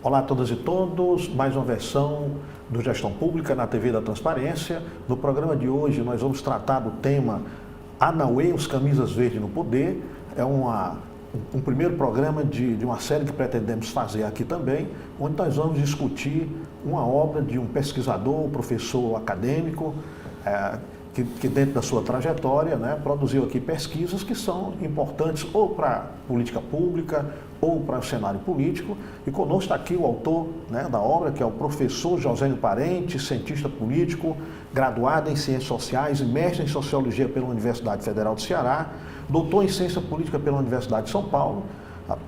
Olá a todas e todos, mais uma versão do Gestão Pública na TV da Transparência. No programa de hoje nós vamos tratar do tema Anauê, os camisas verdes no poder. É um primeiro programa de uma série que pretendemos fazer aqui também, onde nós vamos discutir uma obra de um pesquisador, professor acadêmico, que dentro da sua trajetória, produziu aqui pesquisas que são importantes ou para a política pública ou para o cenário político. E conosco está aqui o autor da obra, que é o professor Josênio Parente, cientista político, graduado em Ciências Sociais e mestre em Sociologia pela Universidade Federal do Ceará, doutor em Ciência Política pela Universidade de São Paulo,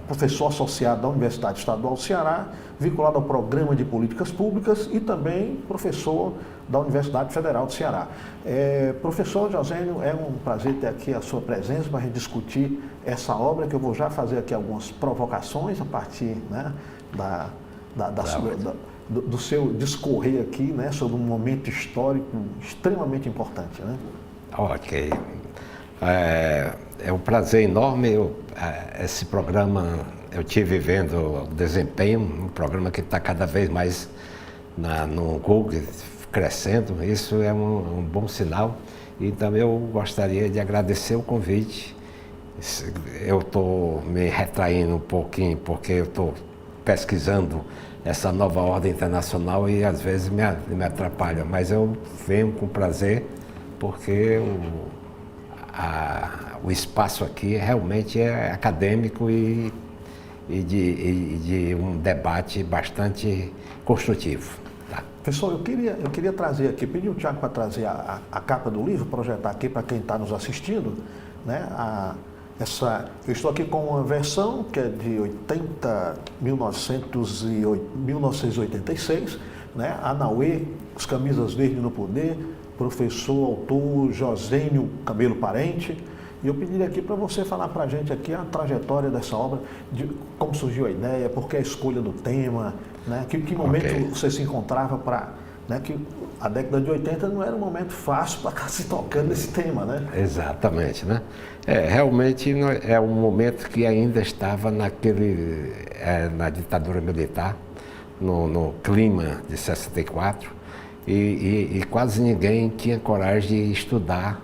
professor associado da Universidade Estadual do Ceará, vinculado ao Programa de Políticas Públicas e também professor da Universidade Federal do Ceará. Professor Josênio, é um prazer ter aqui a sua presença para a gente discutir essa obra, que eu vou já fazer aqui algumas provocações a partir do seu discorrer aqui sobre um momento histórico extremamente importante. Ok. É um prazer enorme. Esse programa eu tive vendo o desempenho, um programa que está cada vez mais no Google crescendo. Isso é um bom sinal. Então eu gostaria de agradecer o convite. Eu estou me retraindo um pouquinho porque eu estou pesquisando essa nova ordem internacional e às vezes me atrapalha, mas eu venho com prazer porque o espaço aqui realmente é acadêmico e de um debate bastante construtivo. Tá? Professor, eu queria trazer aqui, pedir o Tiago para trazer a capa do livro, projetar aqui para quem está nos assistindo. Eu estou aqui com uma versão que é de 1986, Anauê, os camisas verdes no poder, professor, autor Josênio Camelo Parente. E eu pediria aqui para você falar para a gente aqui a trajetória dessa obra, de como surgiu a ideia, por que a escolha do tema, que momento você se encontrava para... que a década de 80 não era um momento fácil para estar se tocando nesse tema, Exatamente, realmente é um momento que ainda estava na ditadura militar, no clima de 64, e quase ninguém tinha coragem de estudar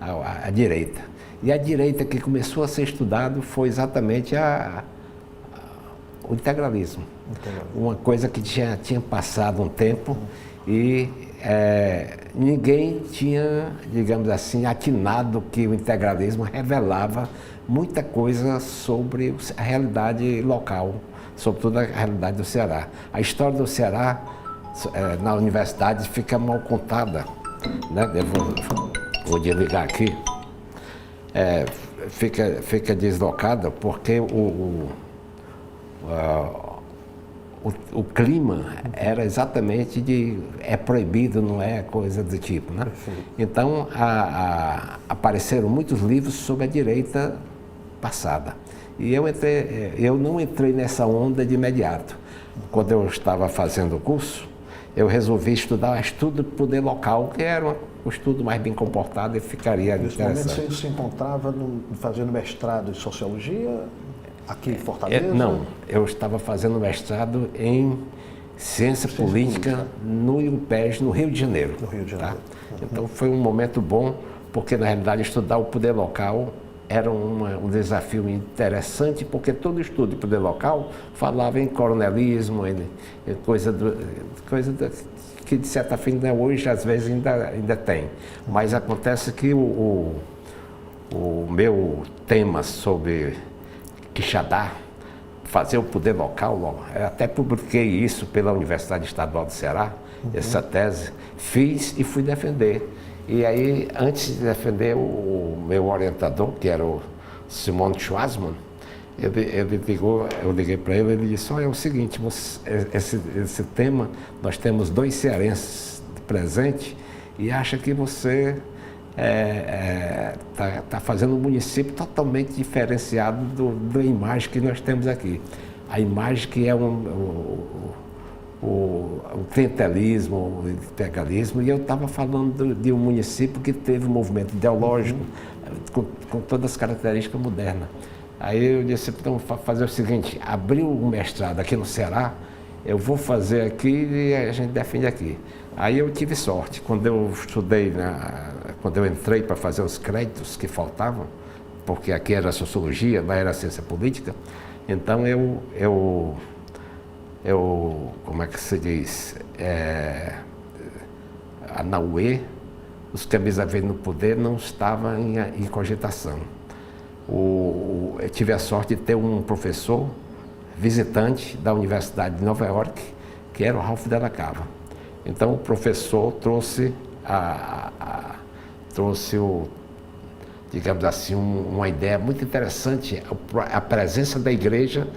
a direita. E a direita que começou a ser estudado foi exatamente o integralismo. Uma coisa que tinha passado um tempo e ninguém tinha, digamos assim, atinado que o integralismo revelava muita coisa sobre a realidade local, sobretudo a realidade do Ceará. A história do Ceará na universidade fica mal contada, Vou desligar aqui. Fica deslocada porque o clima era exatamente é proibido, não é coisa do tipo, Então apareceram muitos livros sobre a direita passada e eu não entrei nessa onda de imediato. Quando eu estava fazendo o curso, eu resolvi estudar estudo do poder local, que era um estudo mais bem comportado e ficaria interessante. Nesse momento você se encontrava fazendo mestrado em Sociologia aqui em Fortaleza? Não, eu estava fazendo mestrado em Ciência Política no IUPES, no Rio de Janeiro. No Rio de Janeiro. Então foi um momento bom, porque na realidade estudar o poder local era um desafio interessante, porque todo estudo de poder local falava em coronelismo, em coisa que de certa forma hoje às vezes ainda tem. Mas acontece que o meu tema sobre Quixadá, fazer o poder local, eu até publiquei isso pela Universidade Estadual do Ceará, essa tese, fiz e fui defender. E aí, antes de defender, o meu orientador, que era o Simon Schwarzman, eu liguei para ele e ele disse: olha, é o seguinte, esse tema, nós temos 2 cearenses presentes e acha que você está fazendo um município totalmente diferenciado da imagem que nós temos aqui. A imagem que é o clientelismo, o integralismo, e eu estava falando de um município que teve um movimento ideológico com todas as características modernas. Aí eu disse, então, fazer o seguinte, abrir um mestrado aqui no Ceará, eu vou fazer aqui e a gente defende aqui. Aí eu tive sorte, quando eu estudei, quando eu entrei para fazer os créditos que faltavam, porque aqui era sociologia, lá era ciência política, então como é que se diz, a NAUE, os camisa verde no poder, não estava em cogitação. Eu tive a sorte de ter um professor visitante da Universidade de Nova York, que era o Ralph Della Cava. Então o professor trouxe digamos assim, uma ideia muito interessante, a presença da igreja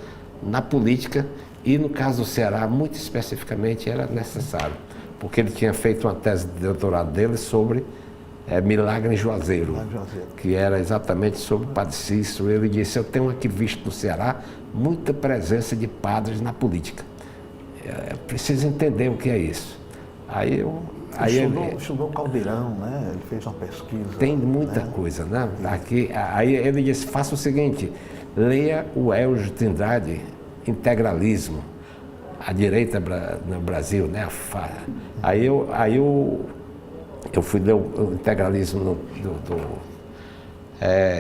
na política, e no caso do Ceará, muito especificamente, era necessário, porque ele tinha feito uma tese de doutorado dele sobre Milagre em Juazeiro, que era exatamente sobre o Padre Cícero. Ele disse: eu tenho aqui visto no Ceará muita presença de padres na política. Preciso entender o que é isso. Estudou Caldeirão, né? Ele fez uma pesquisa. Tem muita coisa, né? Aí ele disse: faça o seguinte, leia o Elgio Trindade, Integralismo, a direita no Brasil, né? Aí eu fui ler o Integralismo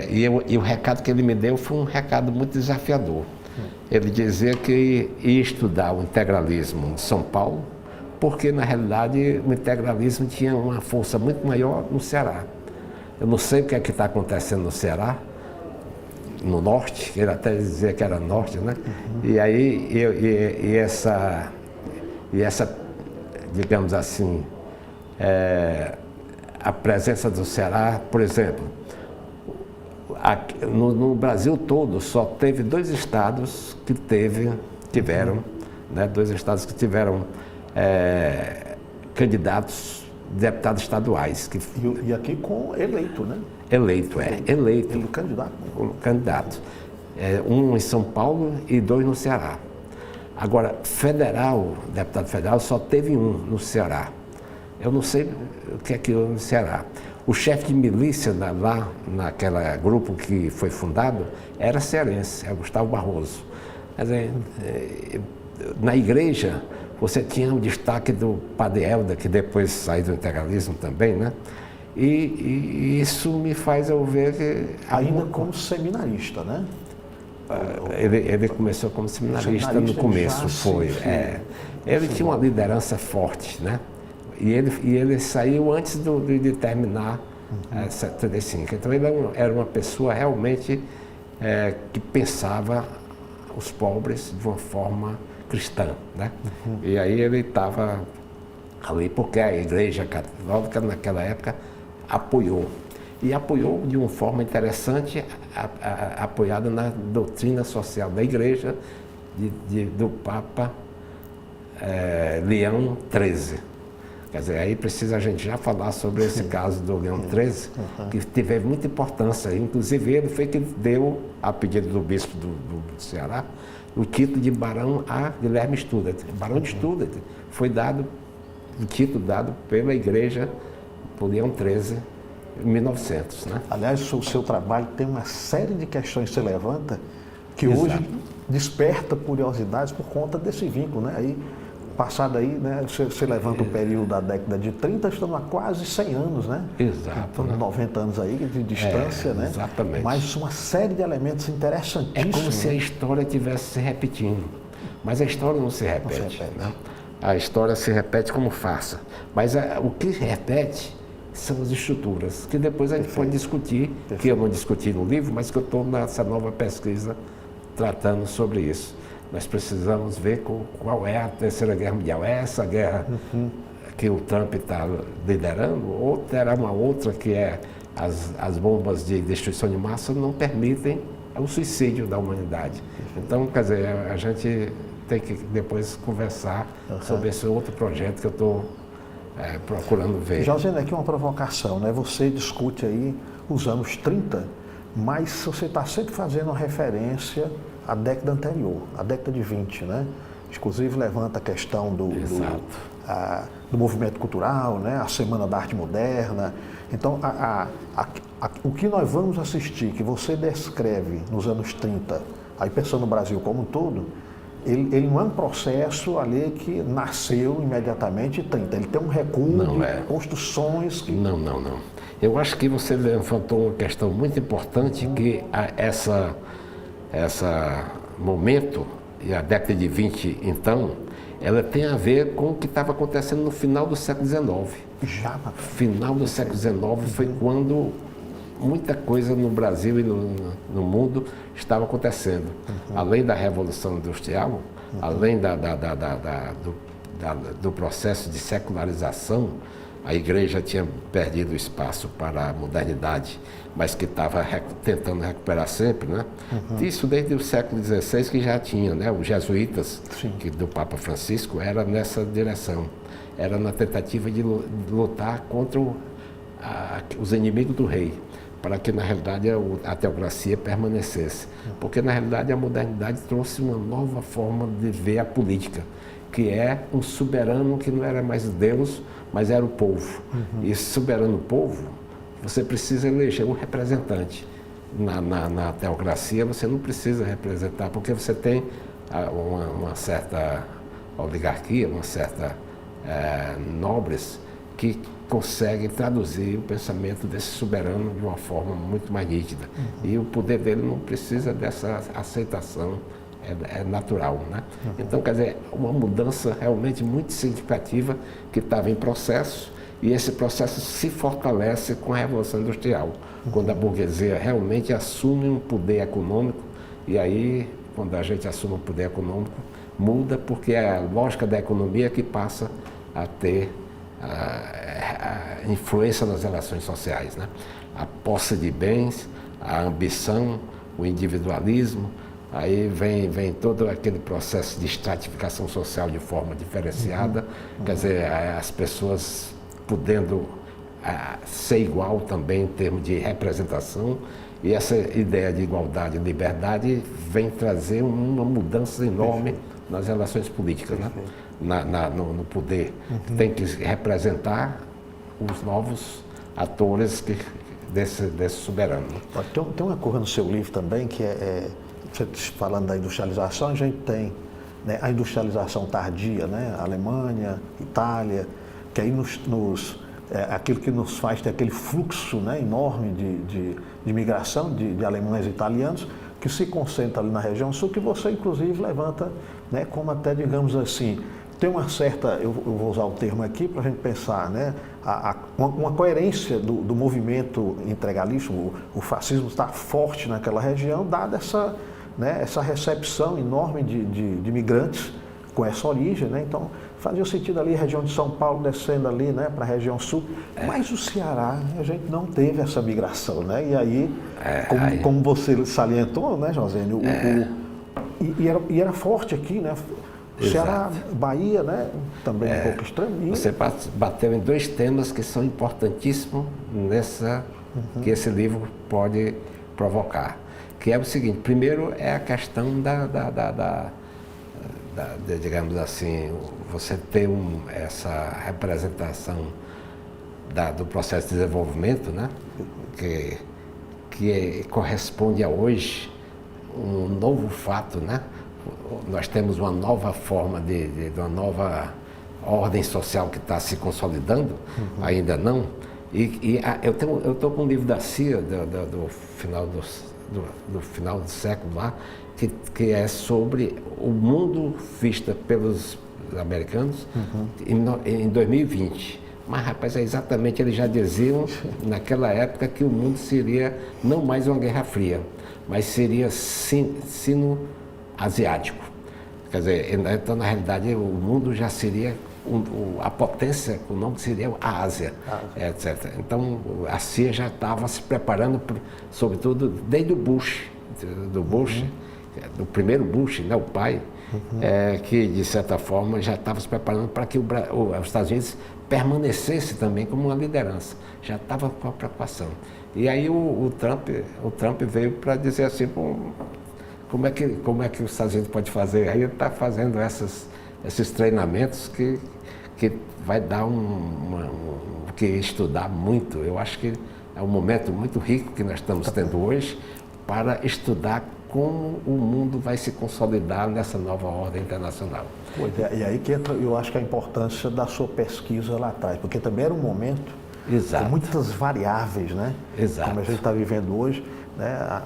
e o recado que ele me deu foi um recado muito desafiador. Ele dizia que ia estudar o integralismo de São Paulo, porque na realidade o integralismo tinha uma força muito maior no Ceará. Eu não sei o que é que está acontecendo no Ceará, no norte, ele até dizia que era norte, né? E aí essa, digamos assim, a presença do Ceará, por exemplo, no Brasil todo só teve 2 estados que tiveram, né? 2 estados que tiveram candidatos, deputados estaduais. E aqui com eleito, né? Eleito. Ele candidato. Candidato. Um em São Paulo e 2 no Ceará. Agora, federal, deputado federal, só teve um no Ceará. Eu não sei o que é que houve no Ceará. O chefe de milícia lá, naquele grupo que foi fundado, era cearense, era Gustavo Barroso. Quer dizer, na igreja, você tinha o destaque do Padre Helder, que depois saiu do integralismo também, né? E isso me faz eu ver que... Ainda como seminarista, né? Ele começou como seminarista no começo, foi. Ele tinha uma liderança forte, né? E ele saiu antes de terminar 75. Então ele era uma pessoa realmente que pensava os pobres de uma forma cristã, né? E aí ele estava ali porque a Igreja Católica naquela época apoiou. E apoiou de uma forma interessante, apoiada na doutrina social da Igreja do Papa Leão XIII. Quer dizer, aí precisa a gente já falar sobre esse caso do Leão XIII, que teve muita importância. Inclusive, ele foi que deu, a pedido do bispo do Ceará, o título de Barão a Guilherme Studat. Barão de Studat foi o título dado pela Igreja por Leão XIII em 1900. Né? Aliás, o seu trabalho tem uma série de questões que você levanta que hoje desperta curiosidades por conta desse vínculo, né? Aí, passado aí, né, você levanta o período da década de 30, estamos há quase 100 anos, né? Exato. Estamos 90 anos aí de distância, né? Exatamente. Mas uma série de elementos interessantíssimos. É como se a história estivesse se repetindo, mas a história não se repete. Né? A história se repete como farsa, mas o que repete são as estruturas, que depois a gente pode discutir, que eu não discuti no livro, mas que eu estou nessa nova pesquisa tratando sobre isso. Nós precisamos ver qual é a Terceira Guerra Mundial. É essa guerra que o Trump está liderando, ou terá uma outra que é as bombas de destruição de massa não permitem o suicídio da humanidade. Então, quer dizer, a gente tem que depois conversar sobre esse outro projeto que eu estou procurando ver. José, aqui uma provocação, né? Você discute aí os anos 30, mas você está sempre fazendo uma referência à década anterior, à década de 20, né? Inclusive levanta a questão do movimento cultural, né? A Semana da Arte Moderna. Então, o que nós vamos assistir, que você descreve nos anos 30, aí pensando no Brasil como um todo, ele não é um processo ali que nasceu imediatamente e 30. Ele tem um recuo de construções que... Não. Eu acho que você levantou uma questão muito importante, que essa momento, e a década de 20, então, ela tem a ver com o que estava acontecendo no final do século XIX. Já, final do século XIX foi quando muita coisa no Brasil e no mundo estava acontecendo. Além da Revolução Industrial, além do processo de secularização, a igreja tinha perdido espaço para a modernidade, mas que estava tentando recuperar sempre, né? Isso desde o século XVI que já tinha, né? Os jesuítas do Papa Francisco era nessa direção. Era na tentativa de lutar contra os inimigos do rei, para que na realidade a teocracia permanecesse. Porque na realidade a modernidade trouxe uma nova forma de ver a política, que é um soberano que não era mais Deus, mas era o povo. E esse soberano povo, você precisa eleger um representante. Na teocracia você não precisa representar, porque você tem uma certa oligarquia, uma certa nobres que conseguem traduzir o pensamento desse soberano de uma forma muito mais nítida. E o poder dele não precisa dessa aceitação, é natural, né? Então, quer dizer, uma mudança realmente muito significativa que estava em processo, e esse processo se fortalece com a Revolução Industrial, quando a burguesia realmente assume um poder econômico, e aí, quando a gente assume um poder econômico, muda, porque é a lógica da economia que passa a ter a influência nas relações sociais, né? A posse de bens, a ambição, o individualismo, aí vem todo aquele processo de estratificação social de forma diferenciada, quer dizer, as pessoas podendo ser igual também em termos de representação, e essa ideia de igualdade e liberdade vem trazer uma mudança enorme nas relações políticas, né? No poder. Tem que representar os novos atores desse soberano. Tem uma coisa no seu livro também que falando da industrialização, a gente tem, né, a industrialização tardia, né? Alemanha, Itália, que aí aquilo que nos faz ter aquele fluxo, né, enorme de migração de alemães e italianos, que se concentra ali na região sul, que você inclusive levanta, né, como até, digamos assim, tem uma certa, eu vou usar o termo aqui para a gente pensar, né, uma coerência do movimento integralista, o fascismo está forte naquela região, dada essa recepção enorme de migrantes com essa origem, né? Então fazia sentido ali a região de São Paulo descendo ali, né, para a região sul, mas o Ceará, a gente não teve essa migração, né? E aí, como você salientou, né, Josênio, e era forte aqui, né? Ceará, Bahia, né, também um pouco estranho. Você bateu em dois temas que são importantíssimos que esse livro pode provocar, que é o seguinte: primeiro é a questão digamos assim, você ter essa representação do processo de desenvolvimento, né, que corresponde a hoje um novo fato, né? Nós temos uma nova forma de uma nova ordem social que está se consolidando, ainda não. Eu estou com um livro da CIA, do final do século lá, que é sobre o mundo visto pelos americanos em 2020. Mas, rapaz, exatamente, eles já diziam naquela época que o mundo seria não mais uma Guerra Fria, mas seria sino-asiático. Quer dizer, então, na realidade, o mundo já seria, a potência econômica seria a Ásia, etc. Então, a CIA já estava se preparando, sobretudo, desde o Bush, do primeiro Bush, né, o pai, que, de certa forma, já estava se preparando para que os Estados Unidos permanecesse também como uma liderança. Já estava com a preocupação. E aí o Trump veio para dizer assim, como é que os Estados Unidos pode fazer? Aí ele está fazendo esses treinamentos que vai dar o que estudar muito. Eu acho que é um momento muito rico que nós estamos tendo hoje para estudar como o mundo vai se consolidar nessa nova ordem internacional. Pois é, e aí que entra, eu acho que a importância da sua pesquisa lá atrás, porque também era um momento Exato. com muitas variáveis, né? Exato. Como a gente está vivendo hoje, né?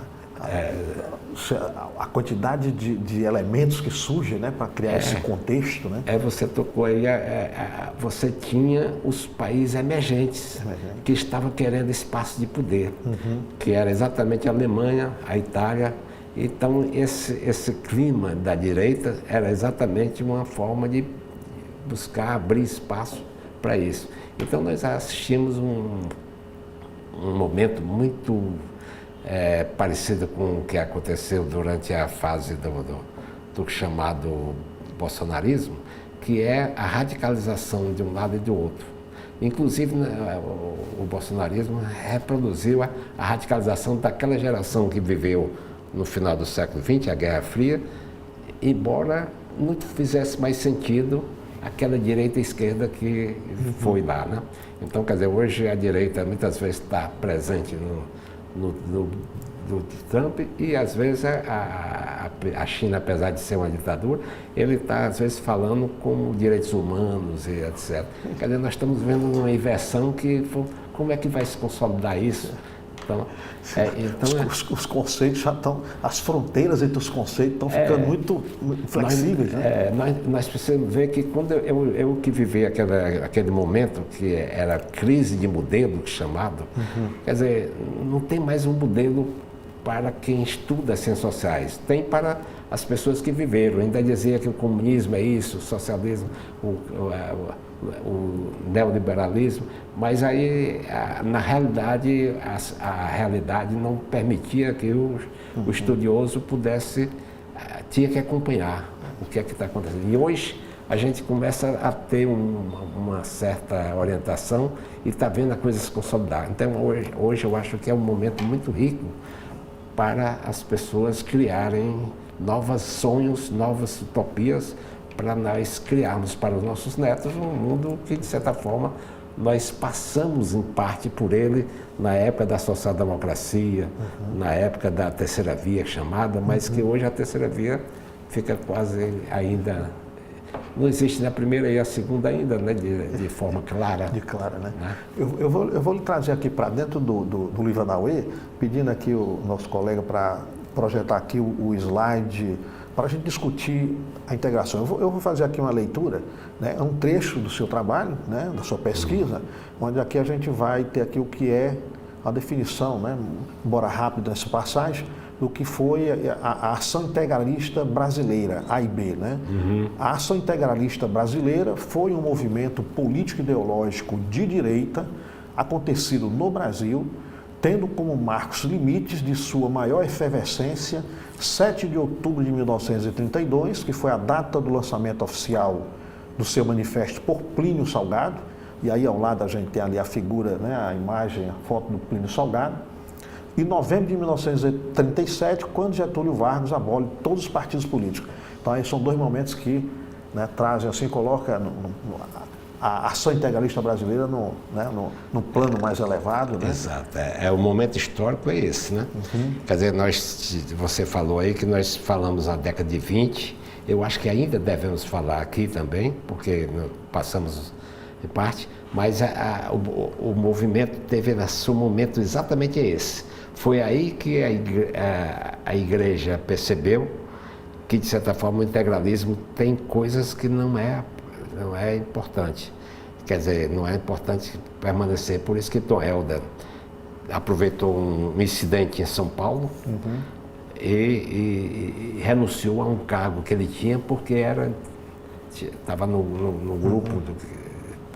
A quantidade de elementos que surgem, né, para criar esse contexto, né? Você tocou aí, você tinha os países emergentes que estavam querendo espaço de poder, que era exatamente a Alemanha, a Itália. Então esse clima da direita era exatamente uma forma de buscar abrir espaço para isso. Então nós assistimos um momento muito parecido com o que aconteceu durante a fase do chamado bolsonarismo, que é a radicalização de um lado e do outro. Inclusive, o bolsonarismo reproduziu a radicalização daquela geração que viveu no final do século XX, a Guerra Fria, embora não fizesse mais sentido aquela direita e esquerda que foi lá, né? Então, quer dizer, hoje a direita muitas vezes está presente do Trump e às vezes a China, apesar de ser uma ditadura, ele está às vezes falando como direitos humanos e etc. Quer dizer, nós estamos vendo uma inversão que, como é que vai se consolidar isso? Então, os conceitos já estão, as fronteiras entre os conceitos estão ficando muito flexíveis, né? Nós precisamos ver que quando eu que vivi aquele momento, que era crise de modelo, chamado, quer dizer, não tem mais um modelo para quem estuda ciências sociais, tem para as pessoas que viveram. Ainda dizia que o comunismo é isso, o socialismo, o neoliberalismo, mas aí, na realidade, a realidade não permitia que o estudioso pudesse, tinha que acompanhar o que é que está acontecendo. E hoje a gente começa a ter uma certa orientação e está vendo a coisa se consolidar. Então, hoje eu acho que é um momento muito rico para as pessoas criarem novos sonhos, novas utopias, para nós criarmos para os nossos netos um mundo que, de certa forma, nós passamos em parte por ele na época da social-democracia, na época da terceira via chamada, mas que hoje a terceira via fica quase ainda... Não existe na primeira e a segunda ainda, né, de forma clara. De clara, né? Eu vou lhe trazer aqui para dentro do livro Anauê, pedindo aqui o nosso colega para projetar aqui o slide para a gente discutir a integração. Eu vou fazer aqui uma leitura, né, um trecho do seu trabalho, né, da sua pesquisa, onde aqui a gente vai ter aqui o que é a definição, né, embora rápida nessa passagem, do que foi a ação integralista brasileira, AIB, né? A ação integralista brasileira foi um movimento político-ideológico de direita acontecido no Brasil, tendo como marcos limites de sua maior efervescência 7 de outubro de 1932, que foi a data do lançamento oficial do seu manifesto por Plínio Salgado, e aí ao lado a gente tem ali a figura, né, a imagem, a foto do Plínio Salgado, e novembro de 1937, quando Getúlio Vargas abole todos os partidos políticos. Então aí são dois momentos que, né, trazem assim, coloca a ação integralista brasileira no plano mais elevado, né? Exato. O momento histórico é esse, né? Quer dizer, você falou aí que nós falamos na década de 20, eu acho que ainda devemos falar aqui também, porque passamos em parte, mas o movimento teve seu momento exatamente esse. Foi aí que a igreja percebeu que, de certa forma, o integralismo tem coisas que não é importante. Quer dizer, não é importante permanecer. Por isso que Tom Helder aproveitou um incidente em São Paulo e renunciou a um cargo que ele tinha porque estava no grupo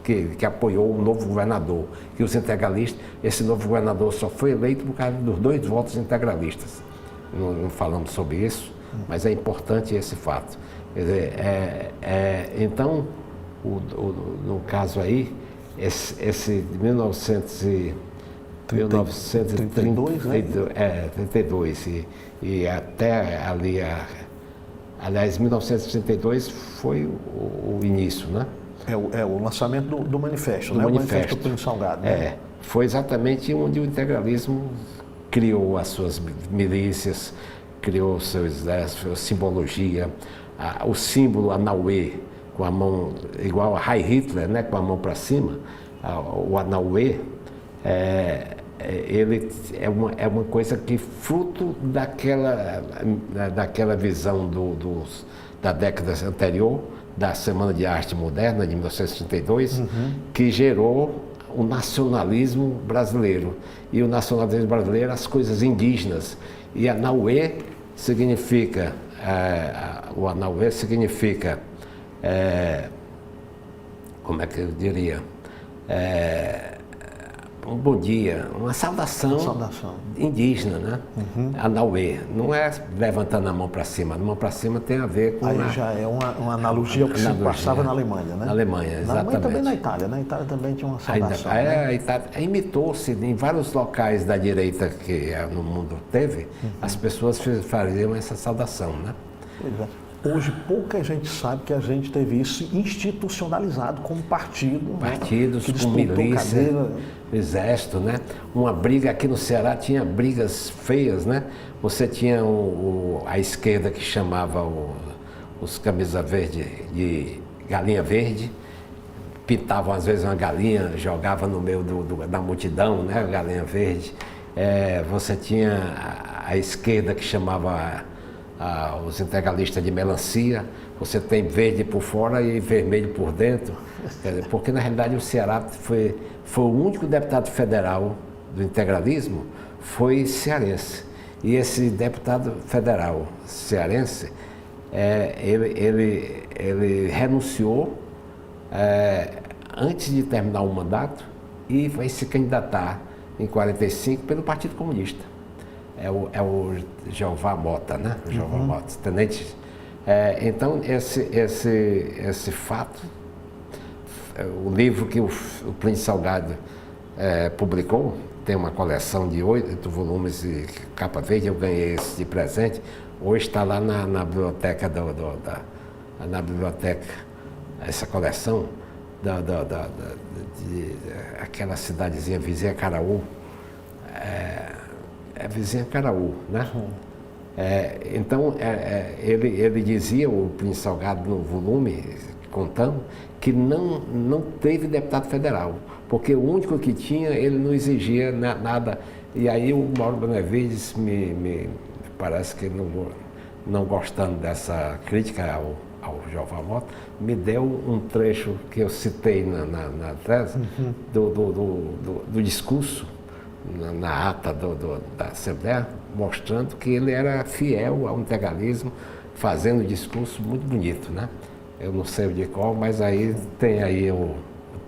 que apoiou o novo governador. Que os integralistas, esse novo governador só foi eleito por causa dos 2 votos integralistas. Não falamos sobre isso, mas é importante esse fato. Quer dizer, então, no caso aí, esse de 1932, né? 32, e até ali, aliás, 1932 foi o início, né? O lançamento do manifesto, né? O manifesto do Plínio Salgado. Né? Foi exatamente onde o integralismo criou as suas milícias, criou seu exército, simbologia, o símbolo Anauê, com a mão igual a Heil Hitler, né, com a mão para cima, o Anauê, ele é uma coisa que fruto daquela visão da década anterior, da Semana de Arte Moderna, de 1932, que gerou o nacionalismo brasileiro. E o nacionalismo brasileiro, as coisas indígenas. E Anauê significa, o Anauê significa, como é que eu diria? Um bom dia, uma saudação indígena, né? Anauê. Não é levantando a mão para cima. A mão para cima tem a ver com... Aí já é uma analogia ao que se passava na Alemanha, né? Na Alemanha, exatamente. Na Alemanha também na Itália, né? Na Itália também tinha uma saudação. A Itália imitou-se em vários locais da direita que no mundo teve, as pessoas faziam essa saudação, né? Pois é. Hoje pouca gente sabe que a gente teve isso institucionalizado como partido. Partidos, né? com milícia, exército, né? Uma briga aqui no Ceará tinha brigas feias, né? Você tinha a esquerda que chamava os camisa verde de galinha verde, pintavam às vezes uma galinha, jogava no meio da multidão, né? Galinha verde. Você tinha a esquerda que chamava os integralistas de melancia. Você tem verde por fora e vermelho por dentro, porque na realidade o Ceará foi o único deputado federal do integralismo, foi cearense. E esse deputado federal cearense, ele renunciou antes de terminar o mandato e vai se candidatar em 45 pelo Partido Comunista. É o Jeová Mota, né? O Jeová Mota, tenente. Então, esse fato, o livro que o Plínio Salgado publicou, tem uma coleção de 8 volumes de capa verde, eu ganhei esse de presente. Hoje está lá na biblioteca na biblioteca, essa coleção de aquela cidadezinha vizinha Caraú. Vizinha Caraú, né? Então, ele dizia, o Plínio Salgado, no volume, contando, que não teve deputado federal, porque o único que tinha, ele não exigia nada. E aí o Mauro Benevides me parece que não gostando dessa crítica ao Jeová Mota, me deu um trecho que eu citei na tese, do discurso, na ata da Assembleia, mostrando que ele era fiel ao integralismo, fazendo um discurso muito bonito, né? Eu não sei o de qual, mas aí tem aí o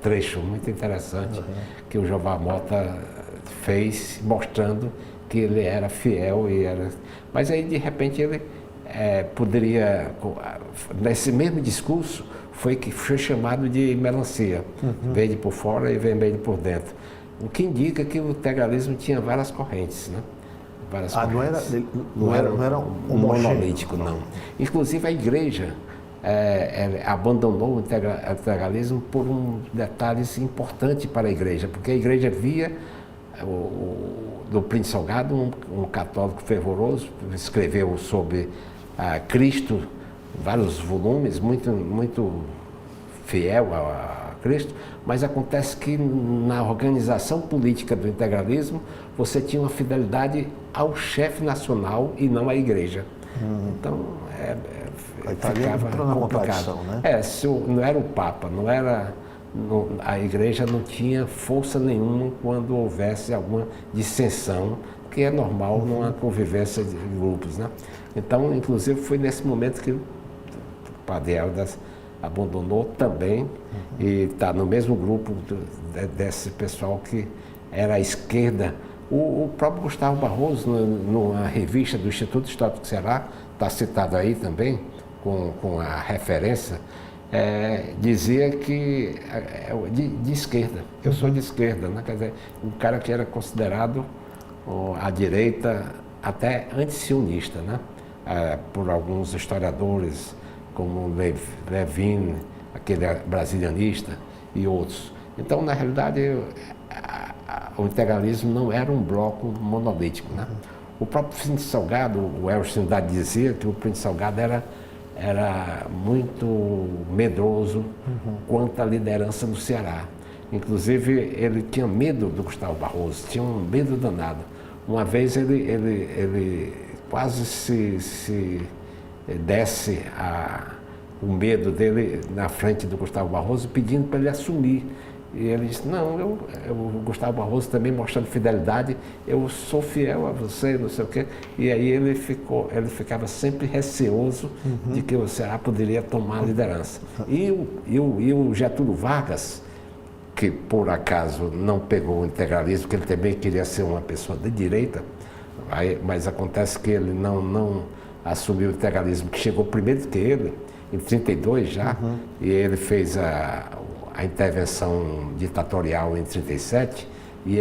trecho muito interessante que o Jeová Mota fez, mostrando que ele era fiel Mas aí, de repente, ele poderia, nesse mesmo discurso, foi chamado de melancia, verde por fora e vermelho por dentro. O que indica que o integralismo tinha várias correntes, né? Várias correntes. Não era um monolítico, não. Inclusive a igreja abandonou o integralismo por um detalhe importante para a igreja, porque a igreja via do Plínio Salgado, um católico fervoroso, escreveu sobre Cristo, vários volumes, muito fiel a Cristo, mas acontece que na organização política do integralismo você tinha uma fidelidade ao chefe nacional e não à igreja. Então ficava complicado. Né? Não era o Papa, a igreja não tinha força nenhuma quando houvesse alguma dissensão, que é normal numa convivência de grupos, né? Então, inclusive, foi nesse momento que o padre Eldas abandonou também e está no mesmo grupo desse pessoal que era à esquerda. O próprio Gustavo Barroso, numa revista do Instituto Histórico do Ceará, está citado aí também, com a referência, dizia que de esquerda, eu sou de esquerda, né? Quer dizer, um cara que era considerado à direita até antisionista, né? Por alguns historiadores, como Levin, aquele brasilianista e outros. Então, na realidade, o integralismo não era um bloco monolítico, né? O próprio Príncipe Salgado, o Elcio Trindade dizia que o Príncipe Salgado era muito medroso quanto à liderança no Ceará. Inclusive, ele tinha medo do Gustavo Barroso, tinha um medo danado. Uma vez ele quase se desse o medo dele na frente do Gustavo Barroso, pedindo para ele assumir. E ele disse, não, o Gustavo Barroso também mostrando fidelidade, eu sou fiel a você, não sei o quê. E aí ele ficava sempre receoso de que o Ceará poderia tomar a liderança. E o Getúlio Vargas, que por acaso não pegou o integralismo, porque ele também queria ser uma pessoa de direita, mas acontece que ele não assumiu o integralismo, que chegou primeiro que ele, em 32 já, e ele fez a intervenção ditatorial em 37, e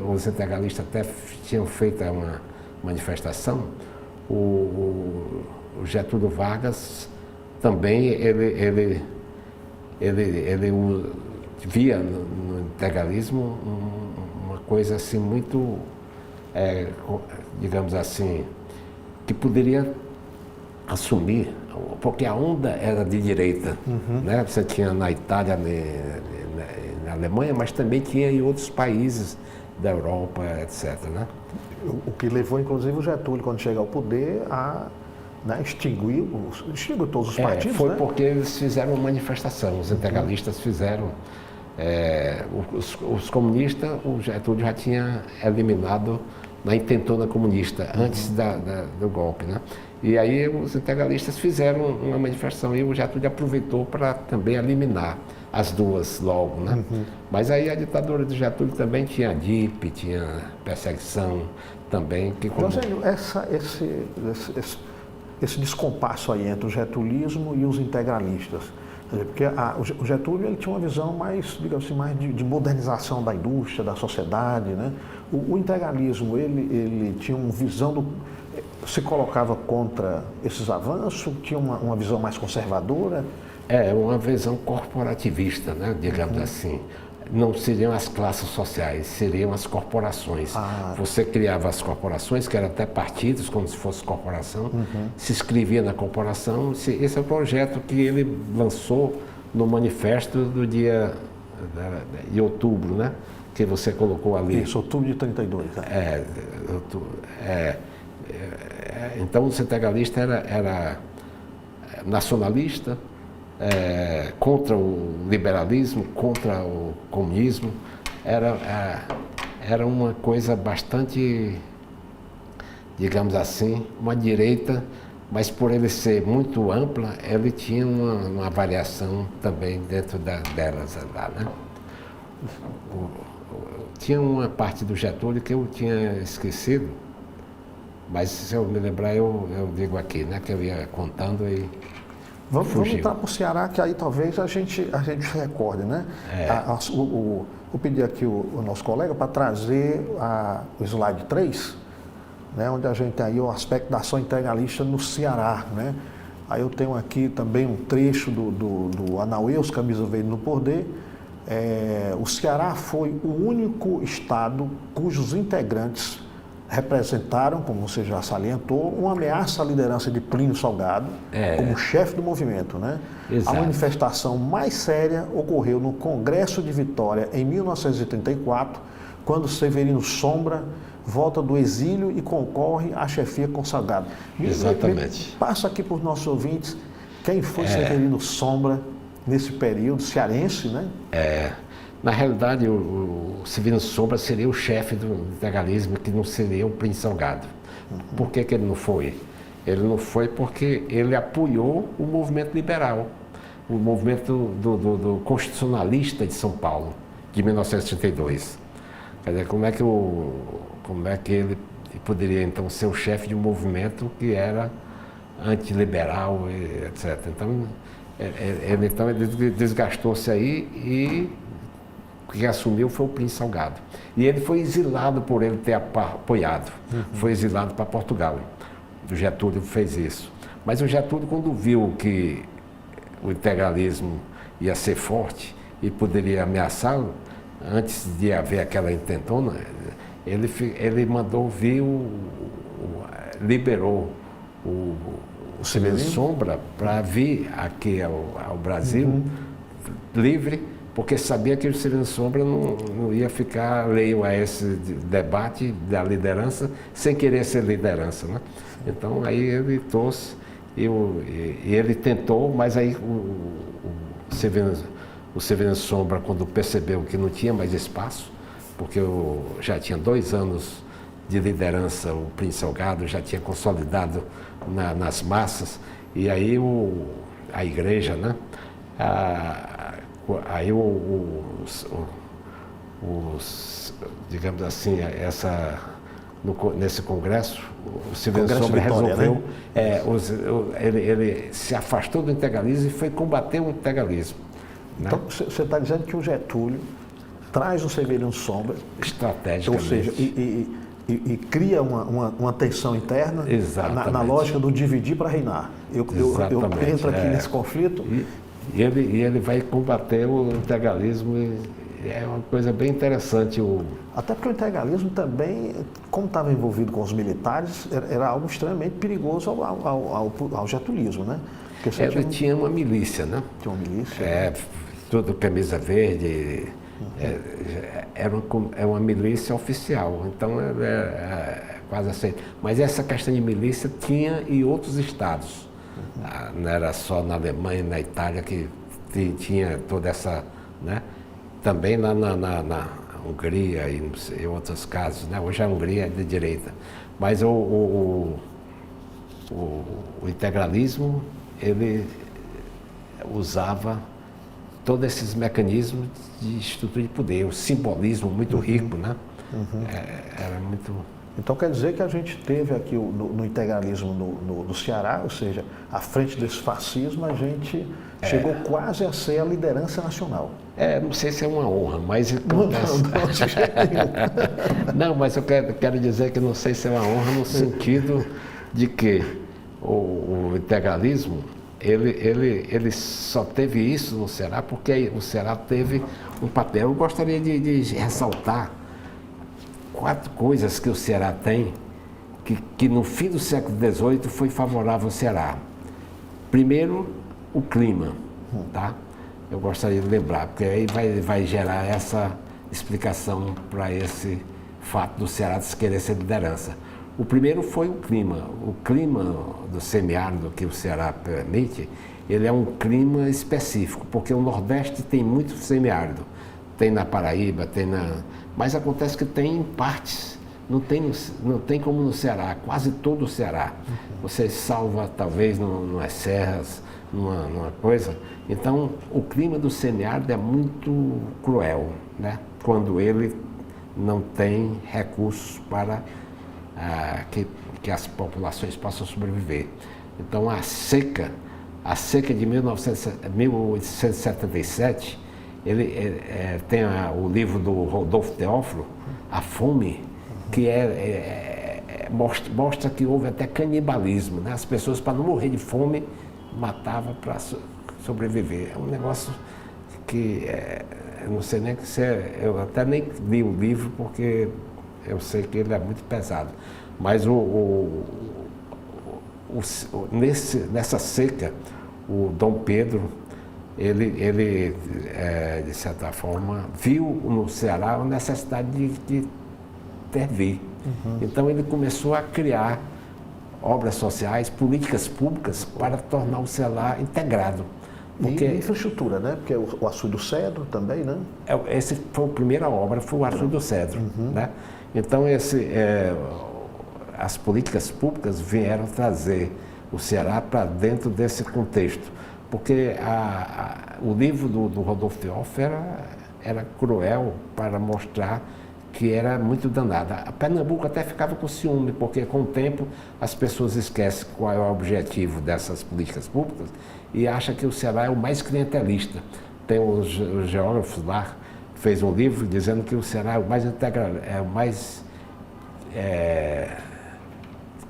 os integralistas até tinham feito uma manifestação. O Getúlio Vargas também, ele via no integralismo uma coisa assim muito, digamos assim, que poderia assumir, porque a onda era de direita, né? Você tinha na Itália, na Alemanha, mas também tinha em outros países da Europa, etc. Né? O que levou, inclusive, o Getúlio, quando chega ao poder, a extinguir todos os partidos. Foi porque eles fizeram uma manifestação, os integralistas fizeram. Os comunistas, o Getúlio já tinha eliminado na intentona comunista, antes do golpe, né? E aí os integralistas fizeram uma manifestação e o Getúlio aproveitou para também eliminar as duas logo, né? Mas aí a ditadura do Getúlio também tinha DIP, tinha perseguição também. Então, esse descompasso aí entre o getulismo e os integralistas, porque o Getúlio ele tinha uma visão mais, digamos assim, mais de modernização da indústria, da sociedade, né? O integralismo, ele tinha uma visão se colocava contra esses avanços, tinha uma visão mais conservadora? Uma visão corporativista, né? Digamos assim. Não seriam as classes sociais, seriam as corporações. Você criava as corporações, que eram até partidos, como se fosse corporação, se inscrevia na corporação. Esse é o projeto que ele lançou no manifesto do dia de outubro, né? Que você colocou ali. Isso, outubro de 32. Então, o integralista era nacionalista, contra o liberalismo, contra o comunismo. Era uma coisa bastante, digamos assim, uma direita, mas por ele ser muito ampla, ele tinha uma variação também dentro delas lá, né? Tinha uma parte do Getúlio que eu tinha esquecido, mas se eu me lembrar eu digo aqui, né, que eu ia contando e vamos entrar para o Ceará, que aí talvez a gente se recorde, né? Vou pedir aqui o nosso colega para trazer o slide 3, né, onde a gente tem aí o aspecto da ação integralista no Ceará, né? Aí eu tenho aqui também um trecho do Anauê, os Camisas Verdes no Poder. O Ceará foi o único estado cujos integrantes representaram, como você já salientou, uma ameaça à liderança de Plínio Salgado como chefe do movimento, né? Exato. A manifestação mais séria ocorreu no Congresso de Vitória em 1934, quando Severino Sombra volta do exílio e concorre à chefia com Salgado. Exatamente. Passa aqui para os nossos ouvintes quem foi Severino Sombra nesse período, cearense, né? Na realidade, o Severino Sombra seria o chefe do integralismo, que não seria o Plínio Salgado. Por que ele não foi? Ele não foi porque ele apoiou o movimento liberal, o movimento do constitucionalista de São Paulo, de 1932. Quer dizer, como é que ele poderia, então, ser o chefe de um movimento que era antiliberal, etc. Então, ele desgastou-se aí e quem assumiu foi o Plínio Salgado. E ele foi exilado por ele ter apoiado. Foi exilado para Portugal. O Getúlio fez isso. Mas o Getúlio, quando viu que o integralismo ia ser forte e poderia ameaçá-lo, antes de haver aquela intentona, ele mandou vir, liberou o Severino Sombra para vir aqui ao Brasil livre, porque sabia que o Severino Sombra não ia ficar alheio a esse debate da liderança sem querer ser liderança, né? Então aí ele trouxe e ele tentou, mas aí o Severino Sombra, quando percebeu que não tinha mais espaço, porque já tinha 2 anos de liderança, o Príncipe Salgado já tinha consolidado nas massas, e aí a igreja, né? Aí digamos assim, nesse congresso, o Severino Sombra resolveu, né? Ele se afastou do integralismo e foi combater o integralismo. Então, você está dizendo que o Getúlio traz o Severino Sombra, estrategicamente, ou seja, e cria uma tensão interna na lógica do dividir para reinar. Eu entro aqui nesse conflito. E ele vai combater o integralismo, é uma coisa bem interessante. Até porque o integralismo também, como estava envolvido com os militares, era algo extremamente perigoso ao getulismo, né? Ele tinha uma milícia, né? Tinha uma milícia. Tudo camisa verde, é uma milícia oficial, então é quase aceito. Mas essa questão de milícia tinha em outros estados. Não era só na Alemanha, na Itália que tinha toda essa, né? Também lá na Hungria e em outros casos, né? Hoje a Hungria é de direita, mas o integralismo, ele usava todos esses mecanismos de estrutura de poder, o simbolismo muito rico, né? Era muito... Então quer dizer que a gente teve aqui no integralismo no Ceará, ou seja, à frente desse fascismo, a gente chegou quase a ser a liderança nacional. Não sei se é uma honra, mas... Não, mas eu quero dizer que não sei se é uma honra no sentido de que o integralismo, ele só teve isso no Ceará porque o Ceará teve um papel. Eu gostaria de ressaltar 4 coisas que o Ceará tem, que no fim do século XVIII foi favorável ao Ceará. Primeiro, o clima, tá? Eu gostaria de lembrar, porque aí vai gerar essa explicação para esse fato do Ceará querer ser liderança. O primeiro foi o clima. O clima do semiárido que o Ceará permite, ele é um clima específico, porque o Nordeste tem muito semiárido. Tem na Paraíba, mas acontece que tem em partes, não tem como no Ceará, quase todo o Ceará. Você salva, talvez, numas serras, numa coisa. Então, o clima do semiárido é muito cruel, né? Quando ele não tem recursos para que as populações possam sobreviver. Então, a seca de 1877, ele tem o livro do Rodolfo Teófilo, A Fome, que mostra que houve até canibalismo, né? As pessoas, para não morrer de fome, matavam para sobreviver. É um negócio que eu não sei nem se eu até nem li o livro porque eu sei que ele é muito pesado. Mas nessa seca, o Dom Pedro, ele de certa forma, viu no Ceará a necessidade de intervir. Então ele começou a criar obras sociais, políticas públicas para tornar o Ceará integrado. Porque... E infraestrutura, né? Porque o Açude do Cedro também, né? Essa foi a primeira obra, foi o Açude do Cedro, né? Então as políticas públicas vieram trazer o Ceará para dentro desse contexto, porque o livro do Rodolfo Teófilo era cruel para mostrar que era muito danada. A Pernambuco até ficava com ciúme, porque com o tempo as pessoas esquecem qual é o objetivo dessas políticas públicas e acham que o Ceará é o mais clientelista. Tem os geógrafos lá, fez um livro dizendo que o Ceará é o mais integral, é o mais...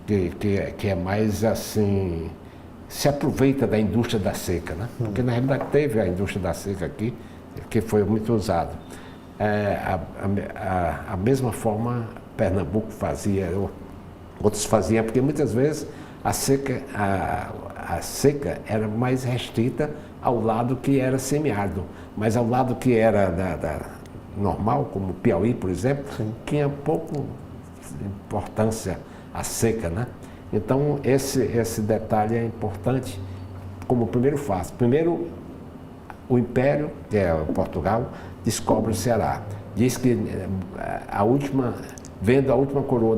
que é mais assim, se aproveita da indústria da seca, né? Porque na realidade teve a indústria da seca aqui, que foi muito usada. A mesma forma Pernambuco fazia, outros faziam, porque muitas vezes a seca era mais restrita ao lado que era semiárido, mas ao lado que era normal, como Piauí, por exemplo, sim, tinha pouco importância a seca, né? Então esse detalhe é importante como primeiro fato. Primeiro, o Império, que é Portugal, descobre o Ceará. Diz que vendo a última coroa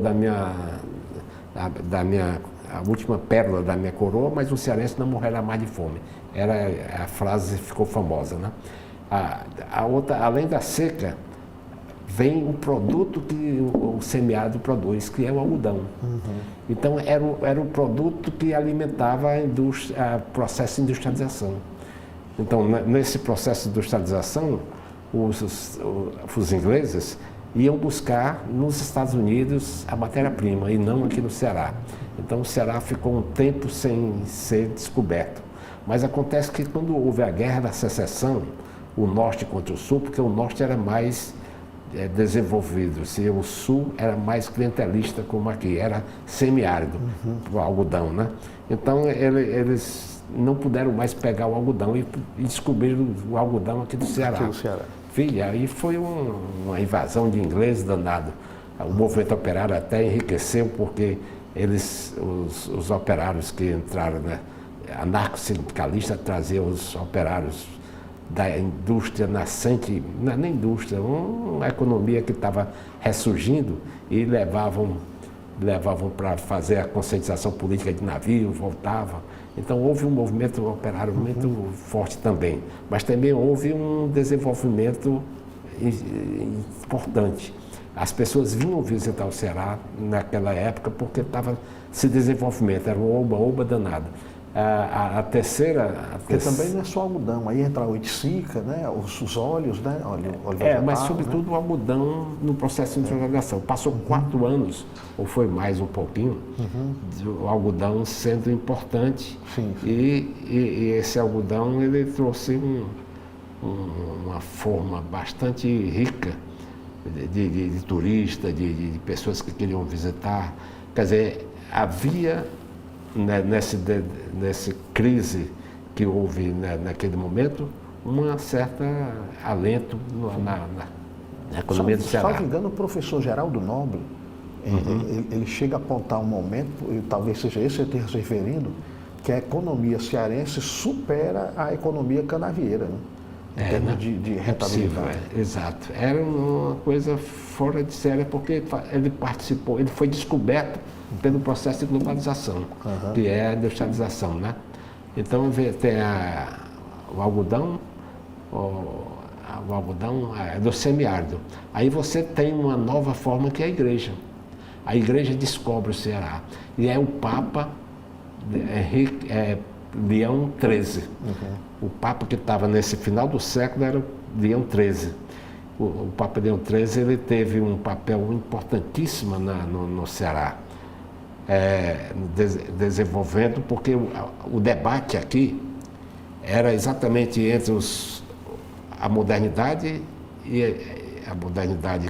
a última pérola da minha coroa, mas o cearense não morrerá mais de fome. A frase ficou famosa, né? A outra, além da seca, vem um produto que o semiárido produz, que é o algodão. Uhum. Então era o produto que alimentava o processo de industrialização. Então, nesse processo de industrialização, os ingleses iam buscar nos Estados Unidos a matéria-prima e não aqui no Ceará. Então o Ceará ficou um tempo sem ser descoberto. Mas acontece que quando houve a Guerra da Secessão, o Norte contra o Sul, porque o Norte era mais desenvolvido, e o Sul era mais clientelista, como aqui, era semiárido, o algodão, né? Então eles não puderam mais pegar o algodão e descobriram o algodão aqui do Ceará. Aqui do Ceará. Filha, aí foi uma invasão de ingleses danado. O movimento operário até enriqueceu porque os operários que entraram, né, anarco-sindicalistas, traziam os operários da indústria nascente, não é nem indústria, uma economia que estava ressurgindo e levavam para fazer a conscientização política de navio, voltavam. Então houve um movimento operário muito forte também, mas também houve um desenvolvimento importante. As pessoas vinham visitar o Ceará naquela época porque estava esse desenvolvimento, era um oba-oba danado. A terceira... Porque também não é só algodão, aí entra a oiticica, né? Os óleos, né? Óleo vegetal, mas sobretudo, né, o algodão no processo de industrialização. Passou 4 anos, ou foi mais um pouquinho, o algodão sendo importante. Sim. E esse algodão, ele trouxe uma forma bastante rica de turista, de pessoas que queriam visitar. Quer dizer, havia... Nessa crise que houve naquele momento, um certo alento na economia do Ceará. Se não me engano, o professor Geraldo Nobre, ele chega a apontar um momento, e talvez seja esse que ele esteja se referindo, que a economia cearense supera a economia canavieira, né? Em termos de rentabilidade. Exato. Era uma coisa fora de série, porque ele foi descoberto pelo processo de globalização, que é a industrialização, né? Então tem o algodão é do semiárido. Aí você tem uma nova forma que é a igreja. A igreja descobre o Ceará. E é o Papa Leão XIII. O Papa que estava nesse final do século era Leão XIII. O Papa Leão XIII, ele teve um papel importantíssimo no Ceará. Desenvolvendo, porque o debate aqui era exatamente entre a modernidade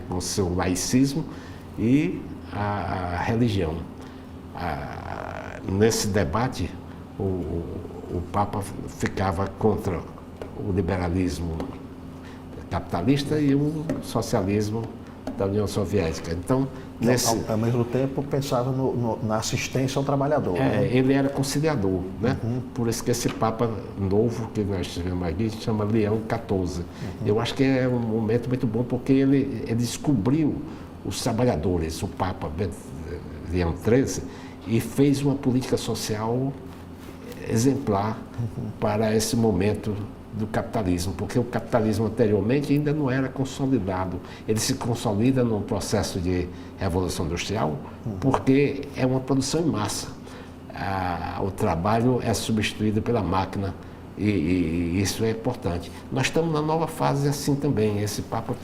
com seu laicismo e a religião. Nesse debate, o Papa ficava contra o liberalismo capitalista e o socialismo da União Soviética. Então, ao mesmo tempo, pensava na assistência ao trabalhador. Né? Ele era conciliador, né? Por isso que esse Papa novo que nós tivemos aqui se chama Leão XIV. Eu acho que é um momento muito bom porque ele descobriu os trabalhadores, o Papa Leão XIII, e fez uma política social exemplar para esse momento do capitalismo, porque o capitalismo anteriormente ainda não era consolidado. Ele se consolida num processo de revolução industrial porque é uma produção em massa. O trabalho é substituído pela máquina e isso é importante. Nós estamos na nova fase assim também. Esse Papa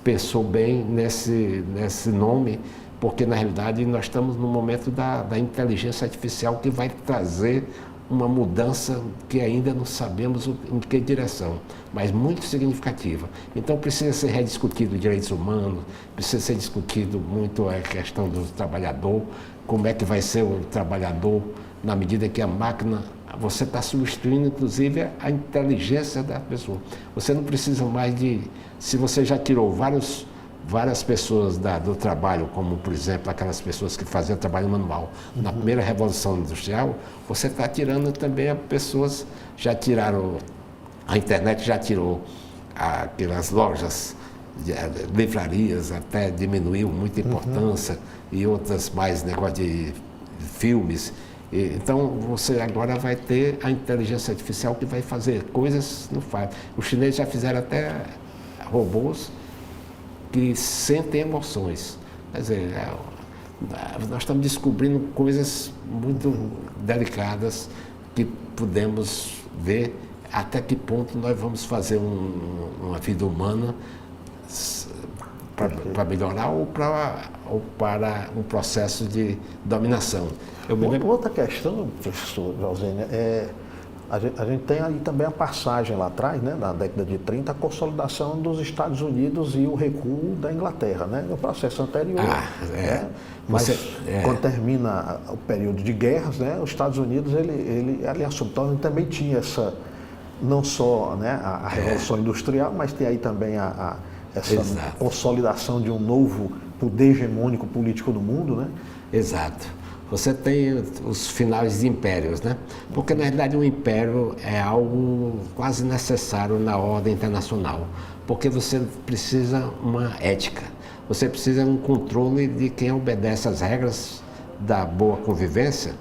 pensou bem nesse nome, porque na realidade nós estamos no momento da inteligência artificial que vai trazer uma mudança que ainda não sabemos em que direção, mas muito significativa. Então precisa ser rediscutido direitos humanos, precisa ser discutido muito a questão do trabalhador, como é que vai ser o trabalhador na medida que a máquina, você está substituindo inclusive a inteligência da pessoa. Você não precisa mais de, se você já tirou várias pessoas do trabalho, como por exemplo aquelas pessoas que faziam trabalho manual. Na primeira revolução industrial, você está tirando também as pessoas, já tiraram, a internet já tirou aquelas lojas, livrarias, até diminuiu muita importância, e outras mais negócio de filmes. Então você agora vai ter a inteligência artificial que vai fazer coisas, não faz. Os chineses já fizeram até robôs que sentem emoções. Quer dizer, nós estamos descobrindo coisas muito delicadas que podemos ver até que ponto nós vamos fazer uma vida humana para melhorar ou para um processo de dominação. Outra questão, professor Josênia, a gente tem aí também a passagem lá atrás, né, na década de 30, a consolidação dos Estados Unidos e o recuo da Inglaterra, né, no processo anterior. Mas quando termina o período de guerras, né, os Estados Unidos, ele assume. Então, ele também tinha essa, não só, né, a Revolução Industrial, mas tem aí também essa consolidação de um novo poder hegemônico político no mundo, né? Exato. Você tem os finais de impérios, né? Porque, na realidade, um império é algo quase necessário na ordem internacional, porque você precisa uma ética, você precisa um controle de quem obedece às regras da boa convivência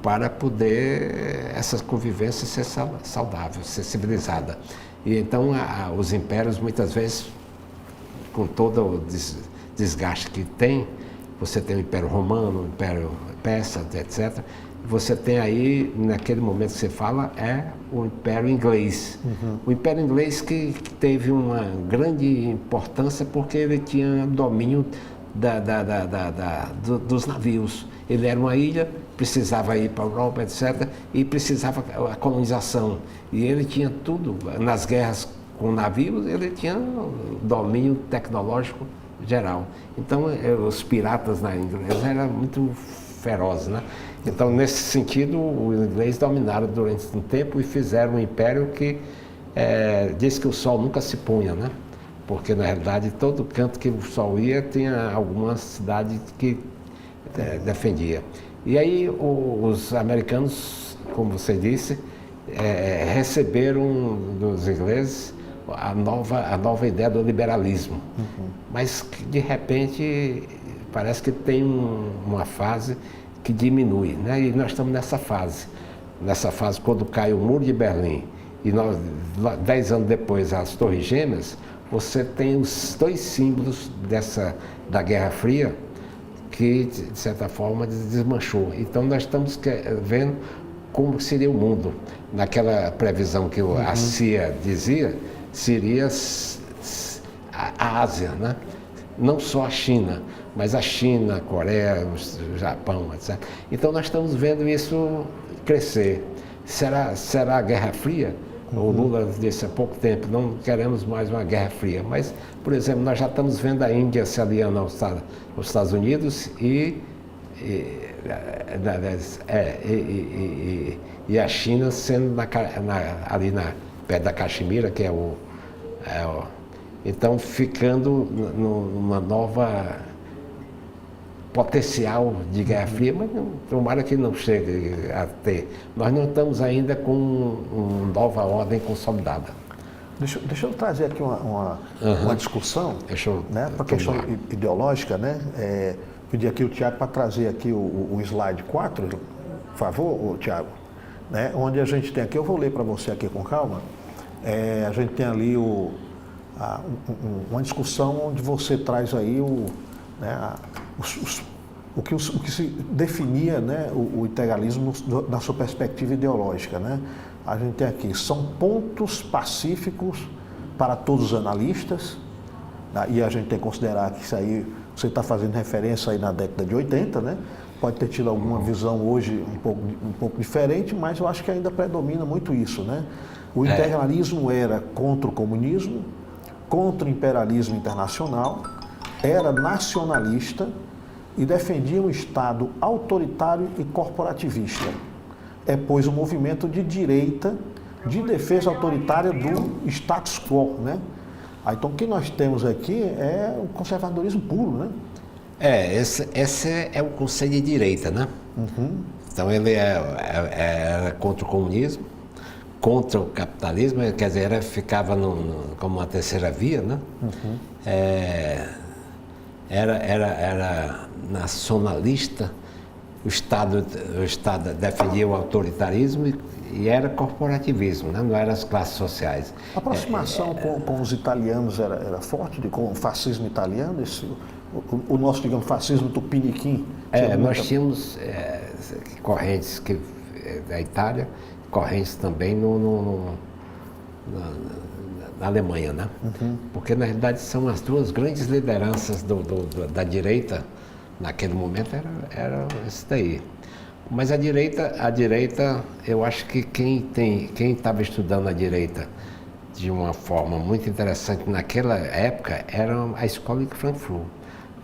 para poder essa convivência ser saudável, ser civilizada. E então, os impérios, muitas vezes, com todo o desgaste que tem, você tem o Império Romano, o Império Persa, etc. Você tem aí, naquele momento que você fala, o Império Inglês. O Império Inglês que teve uma grande importância porque ele tinha domínio dos navios. Ele era uma ilha, precisava ir para a Europa, etc. E precisava a colonização. E ele tinha tudo, nas guerras com navios, ele tinha domínio tecnológico geral. Então, os piratas na inglesa eram muito ferozes, né? Então, nesse sentido, os ingleses dominaram durante um tempo e fizeram um império que diz que o sol nunca se punha, né? Porque, na realidade, todo canto que o sol ia, tinha alguma cidade que defendia. E aí, os americanos, como você disse, receberam dos ingleses a nova ideia do liberalismo, mas de repente parece que tem uma fase que diminui, né? E nós estamos nessa fase quando cai o Muro de Berlim e 10 anos depois as Torres Gêmeas, você tem os dois símbolos da Guerra Fria que de certa forma desmanchou. Então nós estamos vendo como seria o mundo. Naquela previsão que a CIA dizia, seria a Ásia, né? Não só a China, mas a China, a Coreia, o Japão, etc. Então nós estamos vendo isso crescer. Será a Guerra Fria? O Lula disse há pouco tempo, não queremos mais uma Guerra Fria. Mas, por exemplo, nós já estamos vendo a Índia se aliando aos Estados Unidos e a China sendo ali perto da Caxemira, que então ficando numa nova potencial de Guerra Fria, mas tomara que não chegue a ter. Nós não estamos ainda com uma nova ordem consolidada. Deixa eu trazer aqui uma discussão, né, para a questão ideológica, né? Pedir aqui o Tiago para trazer aqui o slide 4, por favor, Tiago, né? Onde a gente tem aqui, eu vou ler para você aqui com calma, a gente tem ali uma discussão onde você traz aí o que se definia, né, o integralismo na sua perspectiva ideológica, né? A gente tem aqui, são pontos pacíficos para todos os analistas, né? E a gente tem que considerar que isso aí, você está fazendo referência aí na década de 80, né? pode ter tido alguma visão hoje um pouco diferente, mas eu acho que ainda predomina muito isso, né? O integralismo era contra o comunismo, contra o imperialismo internacional, era nacionalista e defendia um Estado autoritário e corporativista. É, pois, um movimento de direita de defesa autoritária do status quo, né? Então, o que nós temos aqui é o conservadorismo puro, né? Esse é o conceito de direita, né? Então, ele é contra o comunismo, contra o capitalismo, quer dizer, ficava como uma terceira via, né? Era nacionalista, o Estado defendia o autoritarismo e era corporativismo, né? Não eram as classes sociais. A aproximação com os italianos era forte, com o fascismo italiano, o nosso, digamos, fascismo tupiniquim? Nós tínhamos correntes da Itália, correntes também na Alemanha, né? Porque na realidade são as duas grandes lideranças da direita naquele momento era isso daí. Mas a direita, eu acho que quem estava estudando a direita de uma forma muito interessante naquela época era a escola de Frankfurt.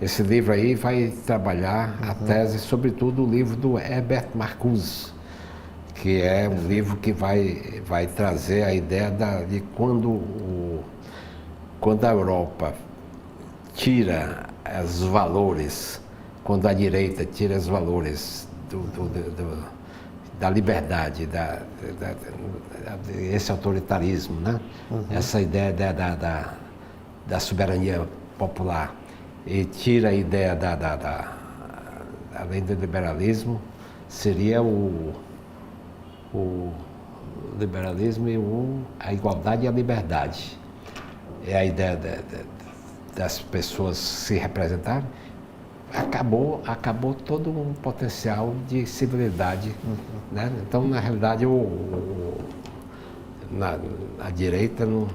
Esse livro aí vai trabalhar a tese, sobretudo o livro do Herbert Marcuse, que é um livro que vai trazer a ideia de quando a Europa tira os valores, quando a direita tira os valores da liberdade, esse autoritarismo, né? Essa ideia da soberania popular, e tira a ideia além do liberalismo, seria o liberalismo e a igualdade e a liberdade. É a ideia das pessoas se representarem. Acabou todo um potencial de civilidade, né? Então, na realidade, na direita não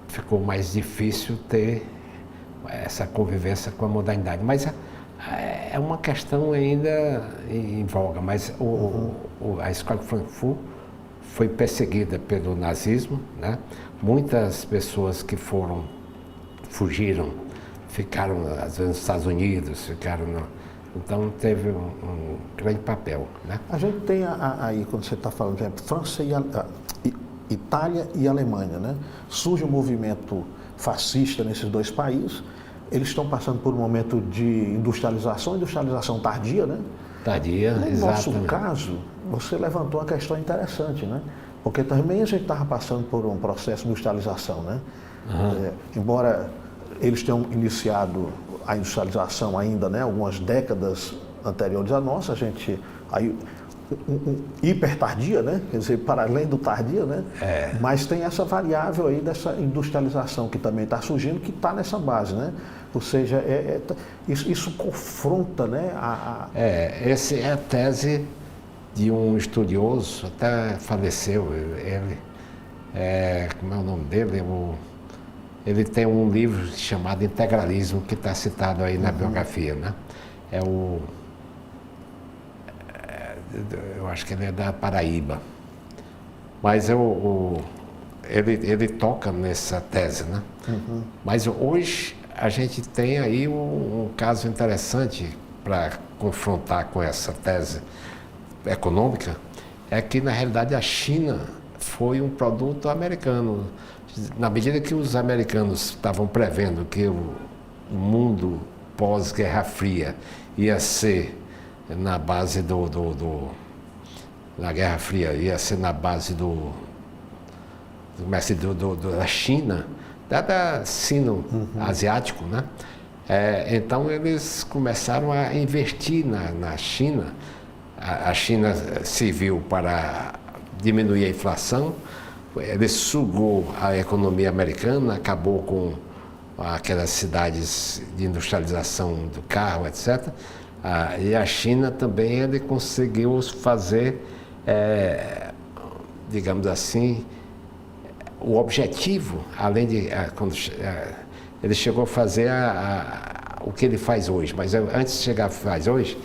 ficou mais difícil ter essa convivência com a modernidade, mas é uma questão ainda em voga. Mas a escola de Frankfurt foi perseguida pelo nazismo, né? Muitas pessoas que fugiram, ficaram às vezes nos Estados Unidos, então teve um grande papel, né? A gente tem aí, quando você está falando, por exemplo, França Itália e Alemanha, né? Surge um movimento fascista nesses dois países. Eles estão passando por um momento de industrialização tardia, né? Tardia, exatamente. No nosso caso, você levantou uma questão interessante, né? Porque também a gente estava passando por um processo de industrialização, né? Embora eles tenham iniciado a industrialização ainda, né? Algumas décadas anteriores à nossa, a gente aí hiper tardia, né? Quer dizer, para além do tardia, né? Mas tem essa variável aí dessa industrialização que também está surgindo, que está nessa base, né? Ou seja, isso confronta, né? Essa é a tese de um estudioso, até faleceu ele, como é o nome dele? Ele tem um livro chamado Integralismo, que está citado aí na biografia, né? Eu acho que ele é da Paraíba, mas ele toca nessa tese, né? Mas hoje a gente tem aí um caso interessante para confrontar com essa tese econômica, é que na realidade a China foi um produto americano. Na medida que os americanos estavam prevendo que o mundo pós-Guerra Fria ia ser na base na Guerra Fria, ia ser na base da China, da sino-asiático, né? Então eles começaram a investir na China. A China se viu para diminuir a inflação, ele sugou a economia americana, acabou com aquelas cidades de industrialização do carro, etc. E a China também ele conseguiu fazer, digamos assim, o objetivo, além de ele chegou a fazer o que ele faz hoje, mas antes de chegar a faz hoje,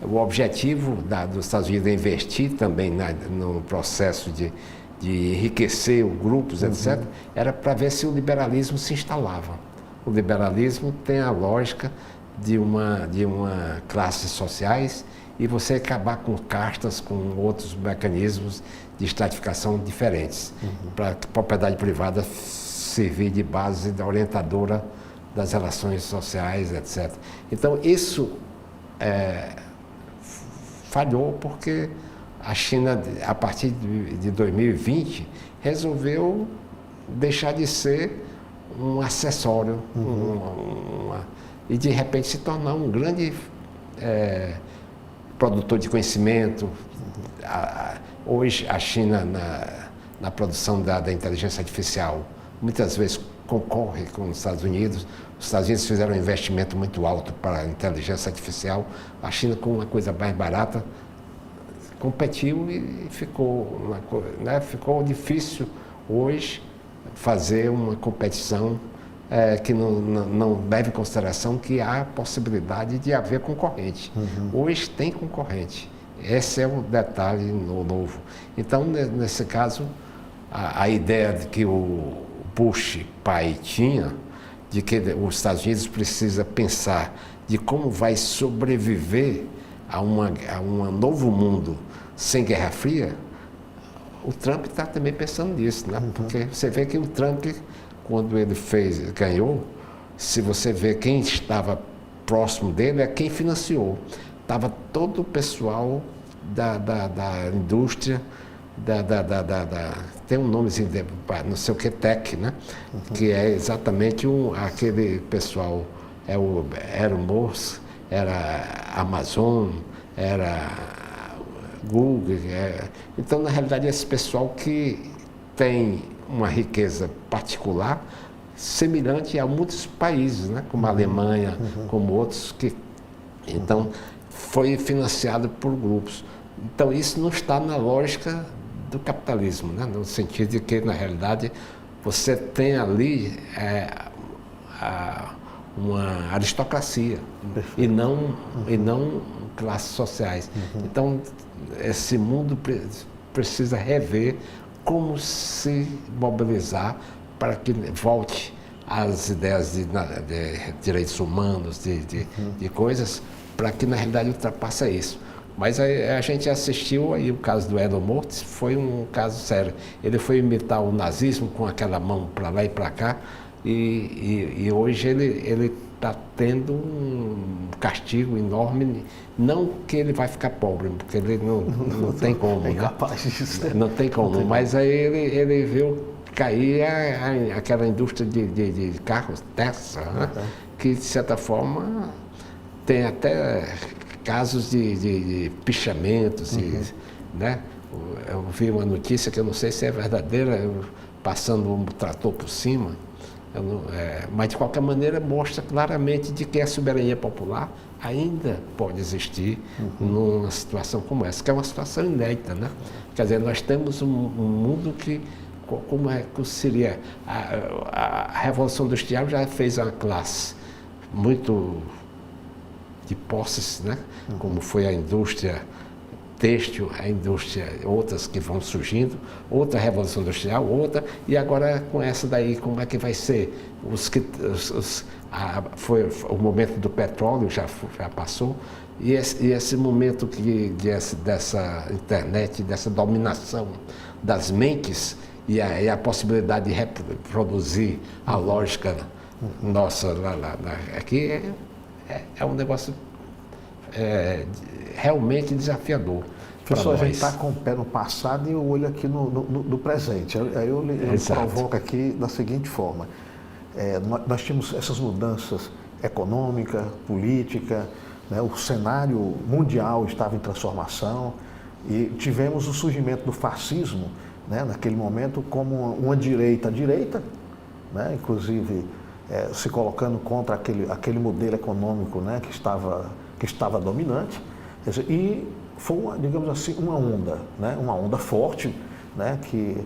o objetivo dos Estados Unidos é investir também no processo de enriquecer grupos, etc., era para ver se o liberalismo se instalava. O liberalismo tem a lógica de uma classes sociais e você acabar com castas, com outros mecanismos de estratificação diferentes, para a propriedade privada servir de base orientadora das relações sociais, etc. Então, isso falhou porque a China, a partir de 2020, resolveu deixar de ser um acessório e, de repente, se tornar um grande produtor de conhecimento. Hoje, a China, na produção da inteligência artificial, muitas vezes concorre com os Estados Unidos. Os Estados Unidos fizeram um investimento muito alto para a inteligência artificial. A China, com uma coisa mais barata, competiu e ficou difícil hoje fazer uma competição que não leve em consideração que há possibilidade de haver concorrente. Hoje tem concorrente. Esse é o detalhe novo. Então, nesse caso, a ideia de que o Bush pai tinha, de que os Estados Unidos precisa pensar de como vai sobreviver a um novo mundo sem Guerra Fria, o Trump está também pensando nisso, né? Porque você vê que o Trump, quando ele ganhou, se você vê quem estava próximo dele, é quem financiou. Estava todo o pessoal da indústria, tem um nomezinho, não sei o que, tech, né? Que é exatamente aquele pessoal, era o Musk, era Amazon, era Google. Então, na realidade, esse pessoal que tem uma riqueza particular semelhante a muitos países, né? Como a Alemanha, como outros que... Então, foi financiado por grupos. Então, isso não está na lógica do capitalismo, né? No sentido de que, na realidade, você tem ali uma aristocracia e não classes sociais. Então, esse mundo precisa rever como se mobilizar para que volte às ideias de direitos humanos, de coisas, para que, na realidade, ultrapasse isso. Mas a gente assistiu aí o caso do Elon Musk, foi um caso sério. Ele foi imitar o nazismo com aquela mão para lá e para cá, e hoje ele está tendo um castigo enorme. Não que ele vai ficar pobre, porque ele não tem como, é né? incapaz disso, né? Não tem como, mas aí ele viu cair aquela indústria de carros, Tesla, né? Que, de certa forma, tem até casos de pichamentos, né? Eu vi uma notícia que eu não sei se é verdadeira, passando um trator por cima, mas de qualquer maneira mostra claramente de que a soberania popular ainda pode existir numa situação como essa, que é uma situação inédita, né? Quer dizer, nós temos um mundo que, como seria, a Revolução Industrial já fez uma classe muito de posses, né? Como foi a indústria têxtil, a indústria, outras que vão surgindo, outra revolução industrial, outra, e agora com essa daí, como é que vai ser? Foi o momento do petróleo, já passou, e esse momento dessa internet, dessa dominação das mentes e a possibilidade de reproduzir a lógica nossa aqui é um negócio realmente desafiador. Pessoal, a gente está com o pé no passado e o olho aqui no presente. Aí eu provoco aqui da seguinte forma. Nós tínhamos essas mudanças econômica, política, né? O cenário mundial estava em transformação e tivemos o surgimento do fascismo, né? Naquele momento, como uma direita, né? Inclusive se colocando contra aquele modelo econômico, né? que estava dominante, e foi, digamos assim, uma onda, né? Uma onda forte, né? Que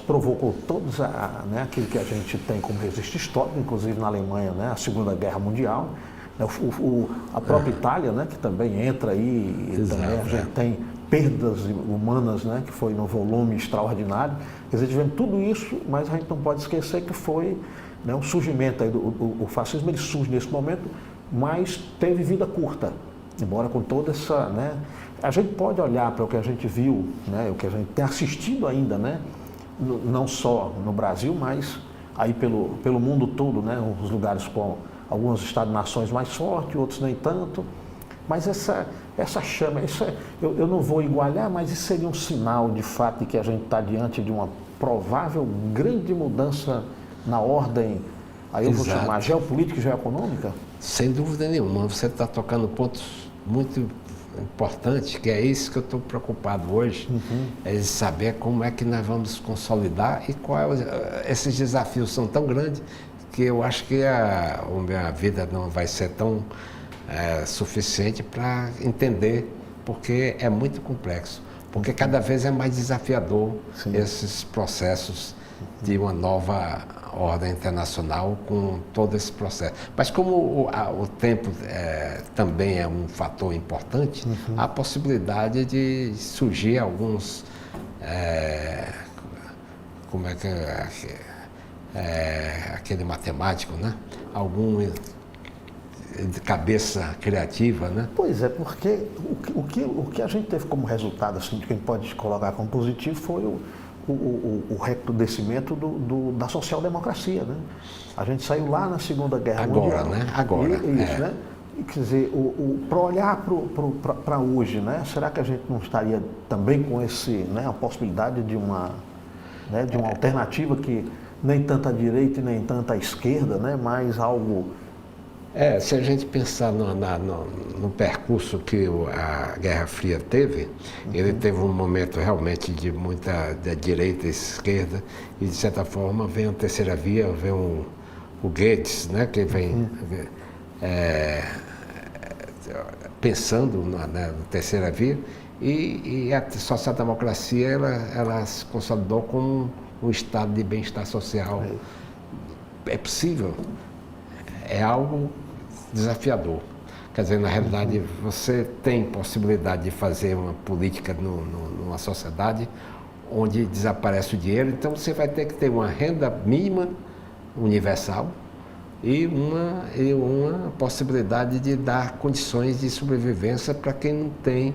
provocou todos aquilo que a gente tem como registro histórico, inclusive na Alemanha, né? A Segunda Guerra Mundial, A própria Itália, né, que também entra aí, e também a gente tem perdas humanas, né, que foi no volume extraordinário. Quer dizer, tivemos tudo isso, mas a gente não pode esquecer que foi, né, um surgimento aí o fascismo, ele surge nesse momento, mas teve vida curta, embora com toda essa, né, a gente pode olhar para o que a gente viu, né, o que a gente tem assistido ainda, né, não só no Brasil, mas aí pelo mundo todo, né, os lugares com alguns Estados-nações mais fortes, outros nem tanto. Mas essa chama, eu não vou igualar, mas isso seria um sinal de fato de que a gente está diante de uma provável grande mudança na ordem, aí eu vou chamar geopolítica e geoeconômica? Sem dúvida nenhuma, você está tocando pontos muito importantes, que é isso que eu estou preocupado hoje, é de saber como é que nós vamos consolidar e esses desafios são tão grandes que eu acho que a minha vida não vai ser tão suficiente para entender, porque é muito complexo, porque cada vez é mais desafiador esses processos de uma nova ordem internacional com todo esse processo. Mas como o tempo também é um fator importante, há a possibilidade de surgir alguns, como é que aquele matemático, né? Algum de cabeça criativa, né? Pois é, porque o que a gente teve como resultado, assim, que a gente pode colocar como positivo, foi o recrudescimento da social-democracia, né? A gente saiu lá na Segunda Guerra Mundial. Né? Agora, isso, né? Quer dizer, para olhar para hoje, né? Será que a gente não estaria também com a possibilidade de uma alternativa que nem tanto à direita e nem tanto à esquerda, né? Mas algo... se a gente pensar no percurso que a Guerra Fria teve, ele teve um momento realmente de muita direita e esquerda, e de certa forma vem a terceira via, vem o Goebbels, né, que vem pensando na terceira via, e a social-democracia ela se consolidou como um estado de bem-estar social. É possível, é algo desafiador. Quer dizer, na realidade, você tem possibilidade de fazer uma política numa sociedade onde desaparece o dinheiro, então você vai ter que ter uma renda mínima universal e uma possibilidade de dar condições de sobrevivência para quem não tem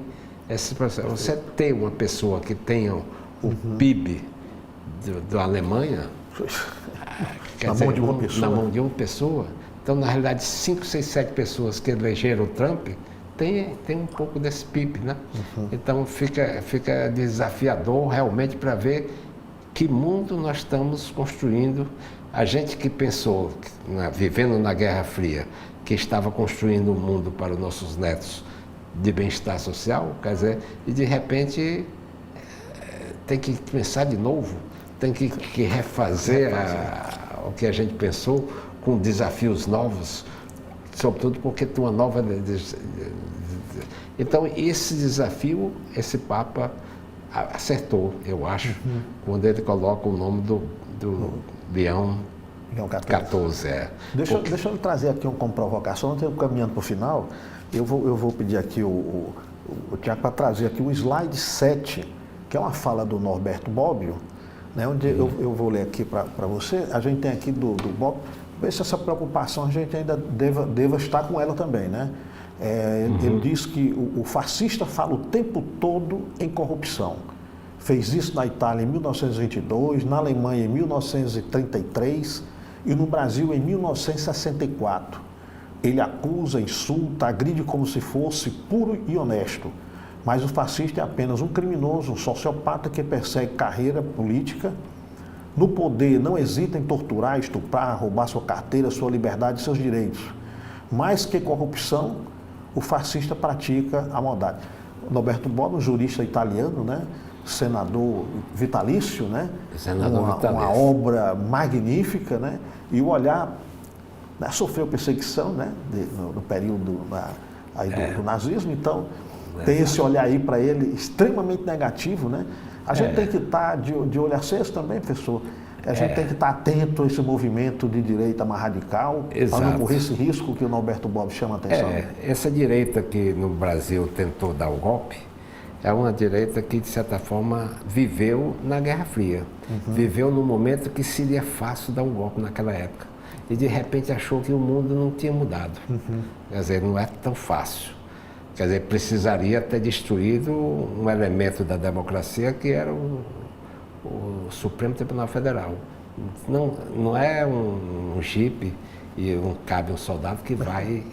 esse processo. Você tem uma pessoa que tenha o PIB da Alemanha, na mão de uma pessoa. Na mão de uma pessoa. Então, na realidade, 5, 6, 7 pessoas que elegeram o Trump tem um pouco desse PIB, né? Então, fica desafiador realmente para ver que mundo nós estamos construindo. A gente que pensou, vivendo na Guerra Fria, que estava construindo um mundo para os nossos netos de bem-estar social, quer dizer, e de repente tem que pensar de novo, tem que refazer o que a gente pensou, com desafios novos, sobretudo porque tem uma nova... Então, esse desafio, esse Papa acertou, eu acho, quando ele coloca o nome do Leão XIV. Deixa eu trazer aqui como provocação, eu caminhando para o final, eu vou pedir aqui o Tiago para trazer aqui o slide 7, que é uma fala do Norberto Bobbio, né, onde eu vou ler aqui para você. A gente tem aqui do Bobbio, ver se essa preocupação a gente ainda deva estar com ela também, né? Ele diz que o fascista fala o tempo todo em corrupção. Fez isso na Itália em 1922, na Alemanha em 1933 e no Brasil em 1964. Ele acusa, insulta, agride como se fosse puro e honesto. Mas o fascista é apenas um criminoso, um sociopata que persegue carreira política. No poder, não hesita em torturar, estuprar, roubar sua carteira, sua liberdade e seus direitos. Mais que corrupção, o fascista pratica a maldade. Roberto Bobbio, um jurista italiano, né? Senador vitalício, né? Uma obra magnífica, né? E o olhar, né? Sofreu perseguição, né? No período do nazismo, então tem esse olhar aí para ele extremamente negativo, né? A gente tem que estar de olho aceso também, professor, A gente tem que estar atento a esse movimento de direita mais radical, para não correr esse risco que o Norberto Bobbio chama a atenção. Essa direita que no Brasil tentou dar o golpe, é uma direita que, de certa forma, viveu na Guerra Fria. Viveu no momento que seria fácil dar um golpe naquela época. E, de repente, achou que o mundo não tinha mudado. Quer dizer, não é tão fácil. Quer dizer, precisaria ter destruído um elemento da democracia que era o Supremo Tribunal Federal. Não é um jipe e cabe um soldado que vai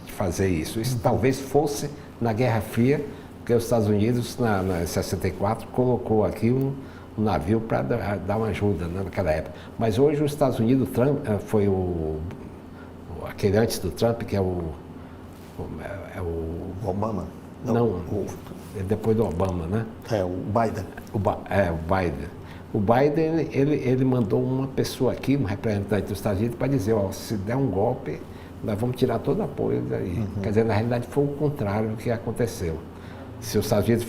fazer isso. Isso talvez fosse na Guerra Fria, porque os Estados Unidos, em 64, colocou aqui um navio para dar uma ajuda, né, naquela época. Mas hoje os Estados Unidos, Trump, foi aquele antes do Trump, que é o Obama? Não, depois do Obama, né? O Biden. O Biden. O Biden, ele mandou uma pessoa aqui, um representante dos Estados Unidos, para dizer, se der um golpe, nós vamos tirar todo o apoio daí. Quer dizer, na realidade foi o contrário do que aconteceu. Se os Estados Unidos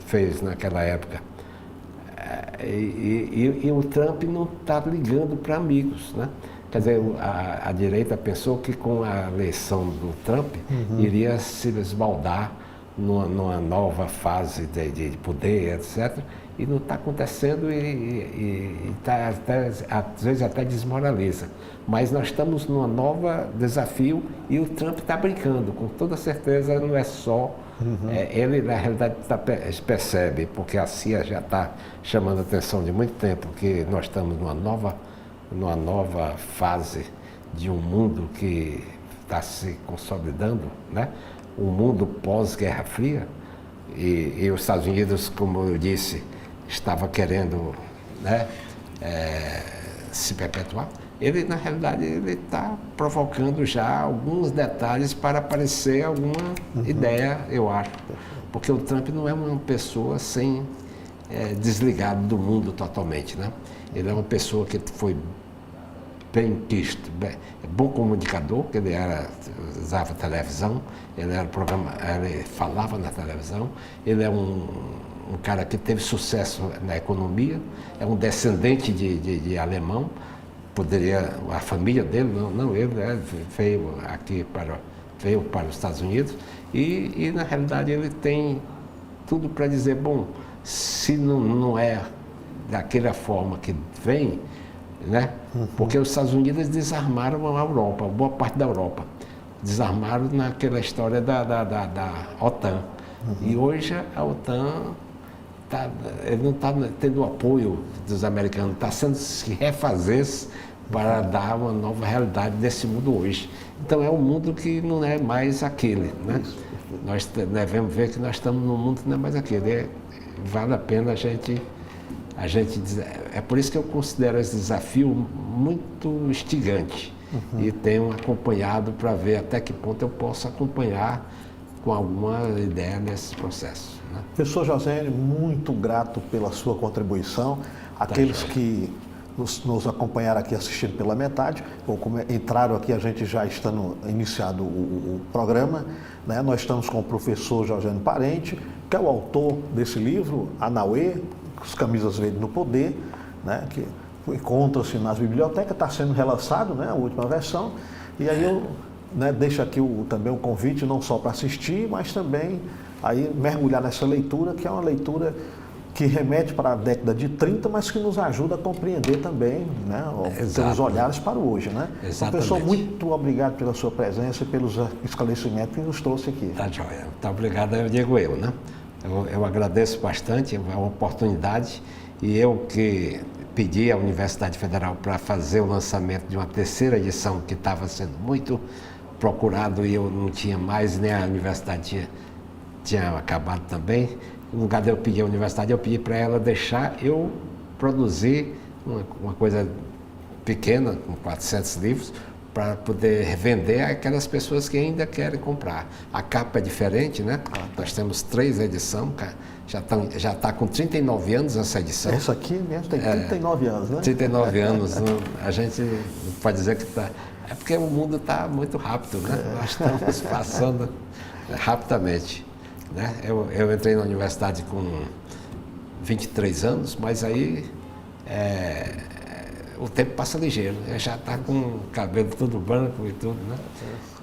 fez naquela época, e o Trump não está ligando para amigos, né? Quer dizer, a direita pensou que com a eleição do Trump iria se esbaldar numa nova fase de poder, etc. E não está acontecendo e às vezes até desmoraliza. Mas nós estamos num novo desafio e o Trump está brincando, com toda certeza não é só. Ele, na realidade, percebe, porque a CIA já está chamando a atenção de muito tempo, que nós estamos numa nova fase de um mundo que está se consolidando, né? Um mundo pós-Guerra Fria, e os Estados Unidos, como eu disse, estava querendo, né, se perpetuar. Ele, na realidade, ele está provocando já alguns detalhes para aparecer alguma ideia, eu acho. Porque o Trump não é uma pessoa desligado do mundo totalmente, né? Ele é uma pessoa que foi bem quisto, bom comunicador, que ele usava televisão, ele falava na televisão, ele é um cara que teve sucesso na economia, é um descendente de alemão, a família dele, ele veio para os Estados Unidos e na realidade ele tem tudo para dizer, bom, se não é daquela forma que vem, né? Porque os Estados Unidos desarmaram a Europa, boa parte da Europa. Desarmaram naquela história da OTAN. E hoje a OTAN ele não está tendo o apoio dos americanos, está sendo se refazer para dar uma nova realidade desse mundo hoje. Então é um mundo que não é mais aquele, né? Nós devemos ver que nós estamos num mundo que não é mais aquele. Vale a pena a gente é por isso que eu considero esse desafio muito instigante e tenho acompanhado para ver até que ponto eu posso acompanhar com alguma ideia nesse processo, né? Professor José, muito grato pela sua contribuição. Aqueles que nos acompanharam aqui assistindo pela metade, ou como entraram aqui, a gente já estando iniciado o programa, né? Nós estamos com o professor José Parente, que é o autor desse livro, Anauê, Os Camisas Verdes no Poder, né? Que encontra-se nas bibliotecas, está sendo relançado, né? A última versão, e aí eu, né, deixo aqui também o convite não só para assistir, mas também aí mergulhar nessa leitura, que é uma leitura que remete para a década de 30, mas que nos ajuda a compreender também, né, os olhares para o hoje, né? Exatamente. Professor, muito obrigado pela sua presença e pelos esclarecimentos que nos trouxe aqui. Tá joia. Muito obrigado, eu digo né? Eu agradeço bastante, é uma oportunidade, e eu que pedi à Universidade Federal para fazer o lançamento de uma terceira edição que estava sendo muito procurado e eu não tinha mais, nem a universidade tinha acabado também. No lugar de eu pedir à universidade, eu pedi para ela deixar eu produzir uma coisa pequena, com 400 livros, para poder vender aquelas pessoas que ainda querem comprar. A capa é diferente, né? Nós temos 3 edições, já está com 39 anos essa edição. Essa aqui mesmo tem 39 anos, né? 39 anos, a gente pode dizer que está... É porque o mundo está muito rápido, né? Nós estamos passando rapidamente, né? Eu entrei na universidade com 23 anos, mas aí o tempo passa ligeiro, já está com o cabelo todo branco e tudo, né?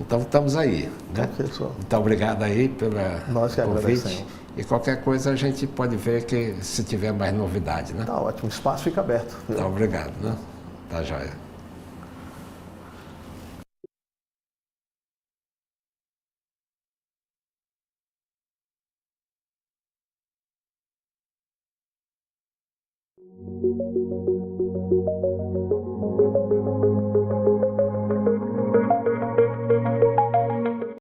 Então estamos aí, né? Ok, pessoal. Muito obrigado aí pela Nós que convite. agradecemos. E qualquer coisa a gente pode ver que se tiver mais novidade, né? Tá ótimo, o espaço fica aberto. Viu? Então, obrigado, né? Tá joia.